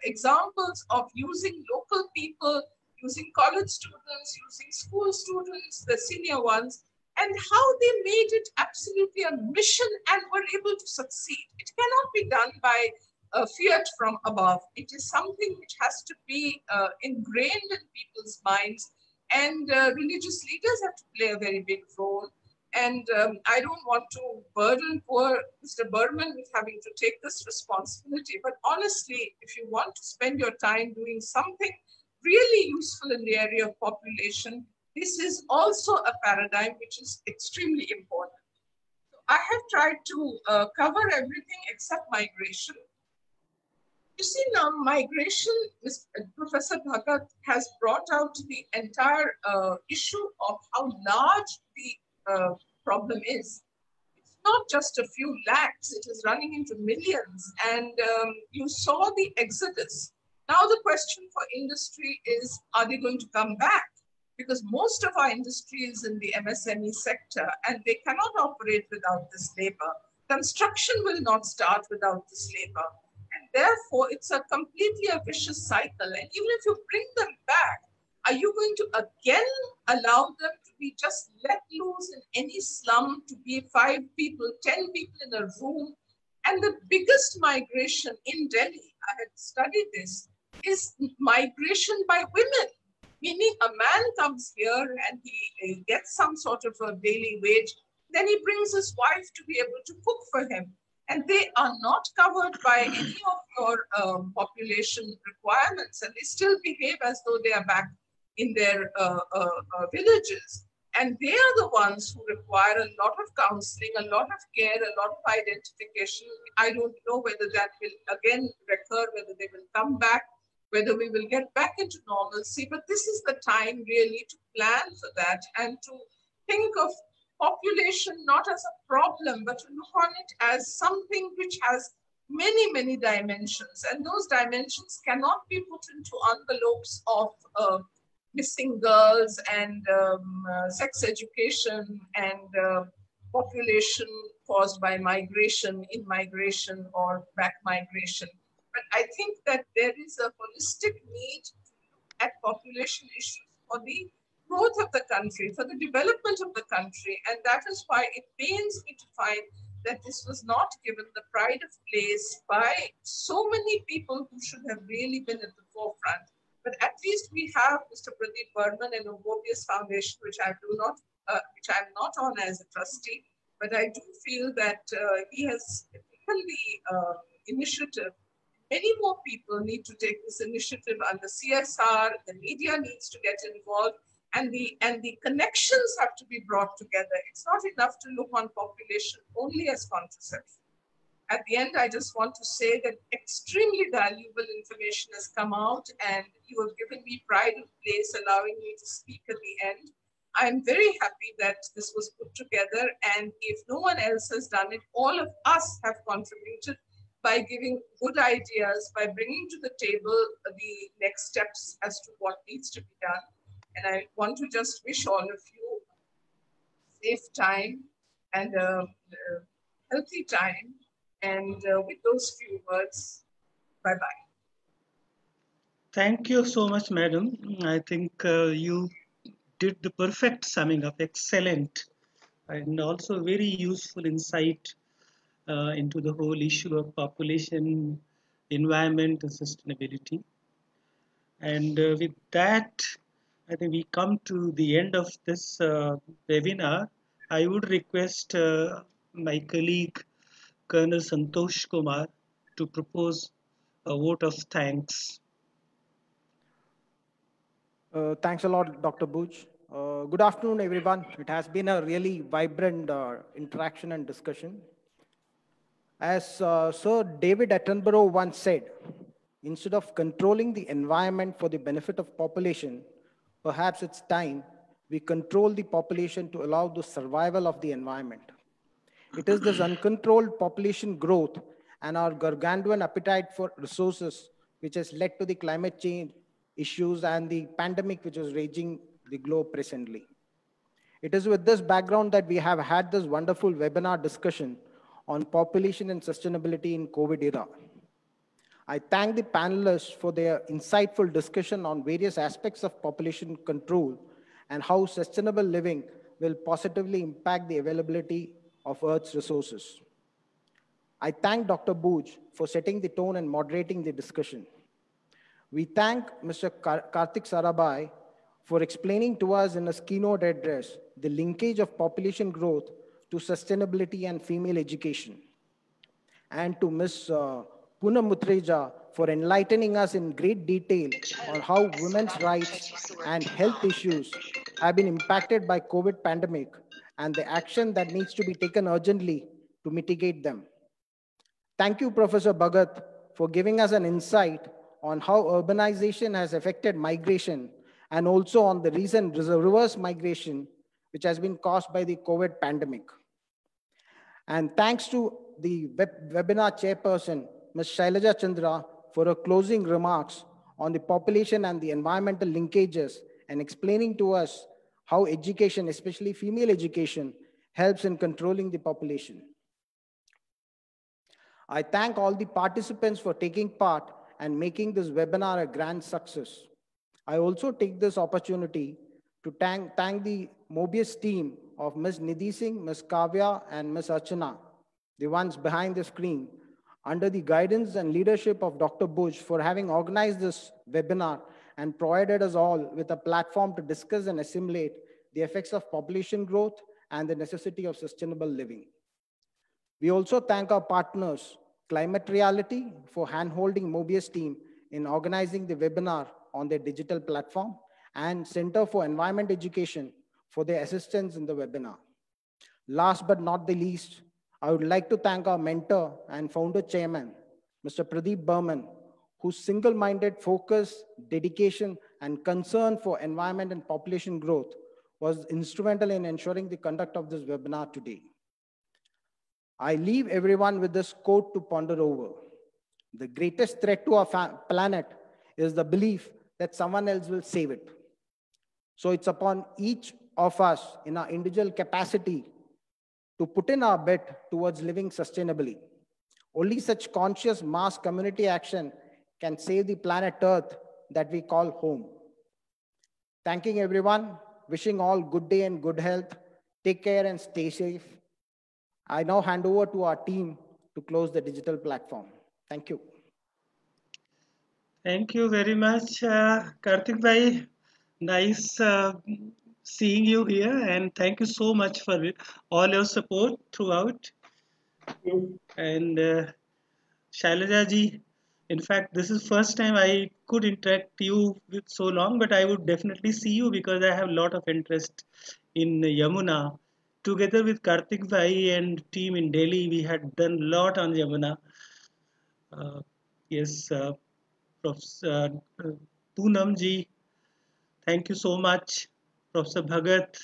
examples of using local people, using college students, using school students, the senior ones, and how they made it absolutely a mission and were able to succeed. It cannot be done by fiat from above. It is something which has to be ingrained in people's minds, and religious leaders have to play a very big role. And I don't want to burden poor Mr. Burman with having to take this responsibility. But honestly, if you want to spend your time doing something really useful in the area of population, this is also a paradigm which is extremely important. So I have tried to cover everything except migration. You see now, migration, Professor Bhagat has brought out the entire issue of how large the problem is. It's not just a few lakhs, it is running into millions. And you saw the exodus. Now the question for industry is, are they going to come back? Because most of our industry is in the MSME sector and they cannot operate without this labor. Construction will not start without this labor. And therefore, it's a completely a vicious cycle. And even if you bring them back, are you going to again allow them to be just let loose in any slum to be 5 people, 10 people in a room? And the biggest migration in Delhi, I had studied this, is migration by women. Meaning a man comes here and he gets some sort of a daily wage, then he brings his wife to be able to cook for him. And they are not covered by any of your population requirements, and they still behave as though they are back in their villages. And they are the ones who require a lot of counseling, a lot of care, a lot of identification. I don't know whether that will again recur, whether they will come back, whether we will get back into normalcy. But this is the time really to plan for that and to think of population not as a problem, but to look on it as something which has many, many dimensions. And those dimensions cannot be put into envelopes of missing girls and sex education and population caused by migration, in-migration, or back migration. But I think that there is a holistic need to look at population issues for the growth of the country, for the development of the country. And that is why it pains me to find that this was not given the pride of place by so many people who should have really been at the forefront. But at least we have Mr. Pradeep Burman and Ovobius Foundation, which I'm not on as a trustee, but I do feel that he has taken the initiative. Many more people need to take this initiative, and the CSR, the media needs to get involved, and the connections have to be brought together. It's not enough to look on population only as contraception. At the end, I just want to say that extremely valuable information has come out, and you have given me pride of place, allowing me to speak at the end. I'm very happy that this was put together, and if no one else has done it, all of us have contributed by giving good ideas, by bringing to the table the next steps as to what needs to be done. And I want to just wish all of you safe time and a healthy time. And with those few words, bye-bye. Thank you so much, madam. I think you did the perfect summing up. Excellent. And also very useful insight into the whole issue of population, environment, and sustainability. And with that, I think we come to the end of this webinar. I would request my colleague, Colonel Santosh Kumar, to propose a vote of thanks. Thanks a lot, Dr. Buch. Good afternoon, everyone. It has been a really vibrant interaction and discussion. As Sir David Attenborough once said, instead of controlling the environment for the benefit of population, perhaps it's time we control the population to allow the survival of the environment. It is this uncontrolled population growth and our gargantuan appetite for resources which has led to the climate change issues and the pandemic which is raging the globe presently. It is with this background that we have had this wonderful webinar discussion on population and sustainability in COVID era. I thank the panelists for their insightful discussion on various aspects of population control and how sustainable living will positively impact the availability of Earth's resources. I thank Dr. Buch for setting the tone and moderating the discussion. We thank Mr. Karthik Sarabhai for explaining to us in his keynote address the linkage of population growth to sustainability and female education. And to Ms. Poonam Mutreja for enlightening us in great detail on how women's rights and health issues have been impacted by COVID pandemic and the action that needs to be taken urgently to mitigate them. Thank you, Professor Bhagat, for giving us an insight on how urbanization has affected migration and also on the recent reverse migration, which has been caused by the COVID pandemic. And thanks to the webinar chairperson, Ms. Shailaja Chandra, for her closing remarks on the population and the environmental linkages and explaining to us how education, especially female education, helps in controlling the population. I thank all the participants for taking part and making this webinar a grand success. I also take this opportunity to thank the Mobius team of Ms. Nidhi Singh, Ms. Kavya, and Ms. Archana, the ones behind the screen, under the guidance and leadership of Dr. Buch for having organized this webinar and provided us all with a platform to discuss and assimilate the effects of population growth and the necessity of sustainable living. We also thank our partners, Climate Reality, for hand-holding Mobius team in organizing the webinar on their digital platform, and Center for Environment Education for their assistance in the webinar. Last but not the least, I would like to thank our mentor and founder chairman, Mr. Pradeep Burman, whose single-minded focus, dedication, and concern for environment and population growth was instrumental in ensuring the conduct of this webinar today. I leave everyone with this quote to ponder over. The greatest threat to our planet is the belief that someone else will save it. So it's upon each of us in our individual capacity to put in our bit towards living sustainably. Only such conscious mass community action can save the planet Earth that we call home. Thanking everyone, wishing all good day and good health. Take care and stay safe. I now hand over to our team to close the digital platform. Thank you. Thank you very much, Karthik Bhai. Nice seeing you here, and thank you so much for all your support throughout. And Shailaja ji, in fact, this is first time I could interact you with so long, but I would definitely see you because I have a lot of interest in Yamuna. Together with Karthik Bhai and team in Delhi, we had done a lot on Yamuna. Yes, Professor Poonam ji, thank you so much, Professor Bhagat.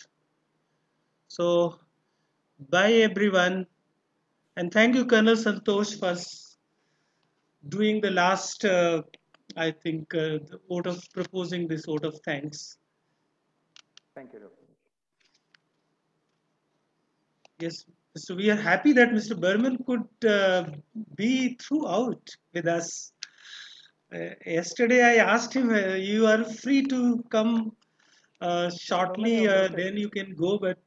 So, bye everyone, and thank you, Colonel Santosh, for doing the last, I think, the vote of proposing this vote of thanks. Thank you, Dr. Yes. So we are happy that Mr. Berman could be throughout with us. Yesterday I asked him, you are free to come shortly, then you can go. But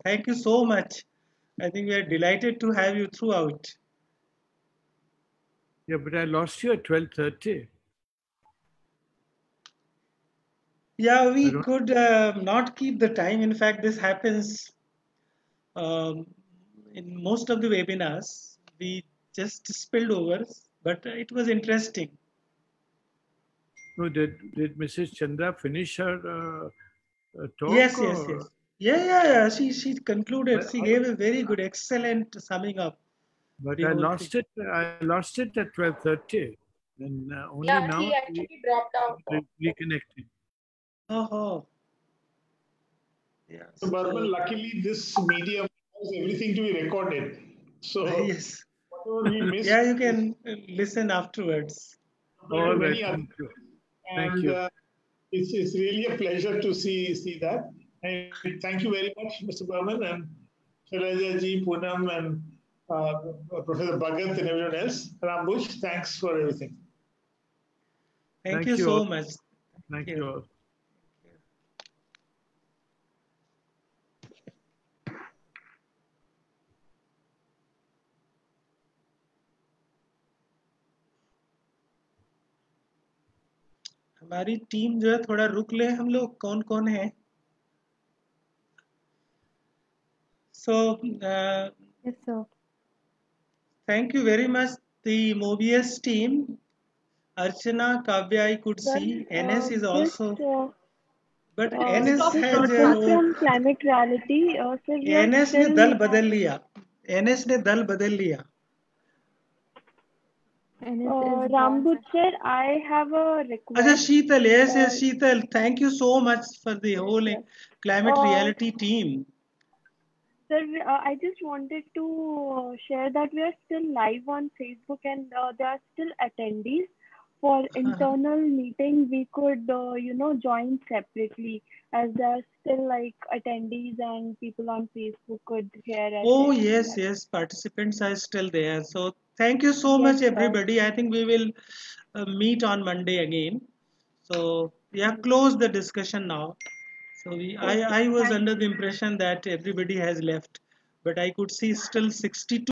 thank you so much. I think we are delighted to have you throughout. Yeah, but I lost you at 12:30. Yeah, we could not keep the time. In fact, this happens um, in most of the webinars. We just spilled over, but it was interesting. No, did Mrs. Chandra finish her talk? Yes, yes, yes. Yeah. She concluded. She gave a very good, excellent summing up. But I lost it. I lost it at 12:30, and only now he actually dropped out. Reconnected. Oh. Yeah. So, Berman, luckily this medium allows everything to be recorded. So yes. Whatever we missed, yeah, you can listen afterwards. All right. Thank you. Thank you. It's really a pleasure to see that. And thank you very much, Mr. Berman and Shailaja ji, Poonam, and Professor Bhagat and everyone else. Rambuj, thanks for everything. Thank you so much. Thank you all. हमारी team जो है थोड़ा रुक ले हम लोग कौन कौन है so yes sir thank you very much the Mobius team Archana Kavya I could see NS is also but NS has from Climate Reality sir NS ने दल बदल लिया NS ने दल बदल लिया Rambuj sir, I have a request. Acha, Sheetal, yes, Sheetal. Thank you so much for the whole Climate Reality team. Sir, I just wanted to share that we are still live on Facebook and there are still attendees. For internal meeting, we could, join separately as there are still like attendees and people on Facebook could hear us. Oh, yes, participants are still there. So thank you so much, everybody. I think we will meet on Monday again. So we have closed the discussion now. So I was under the impression that everybody has left, but I could see still 62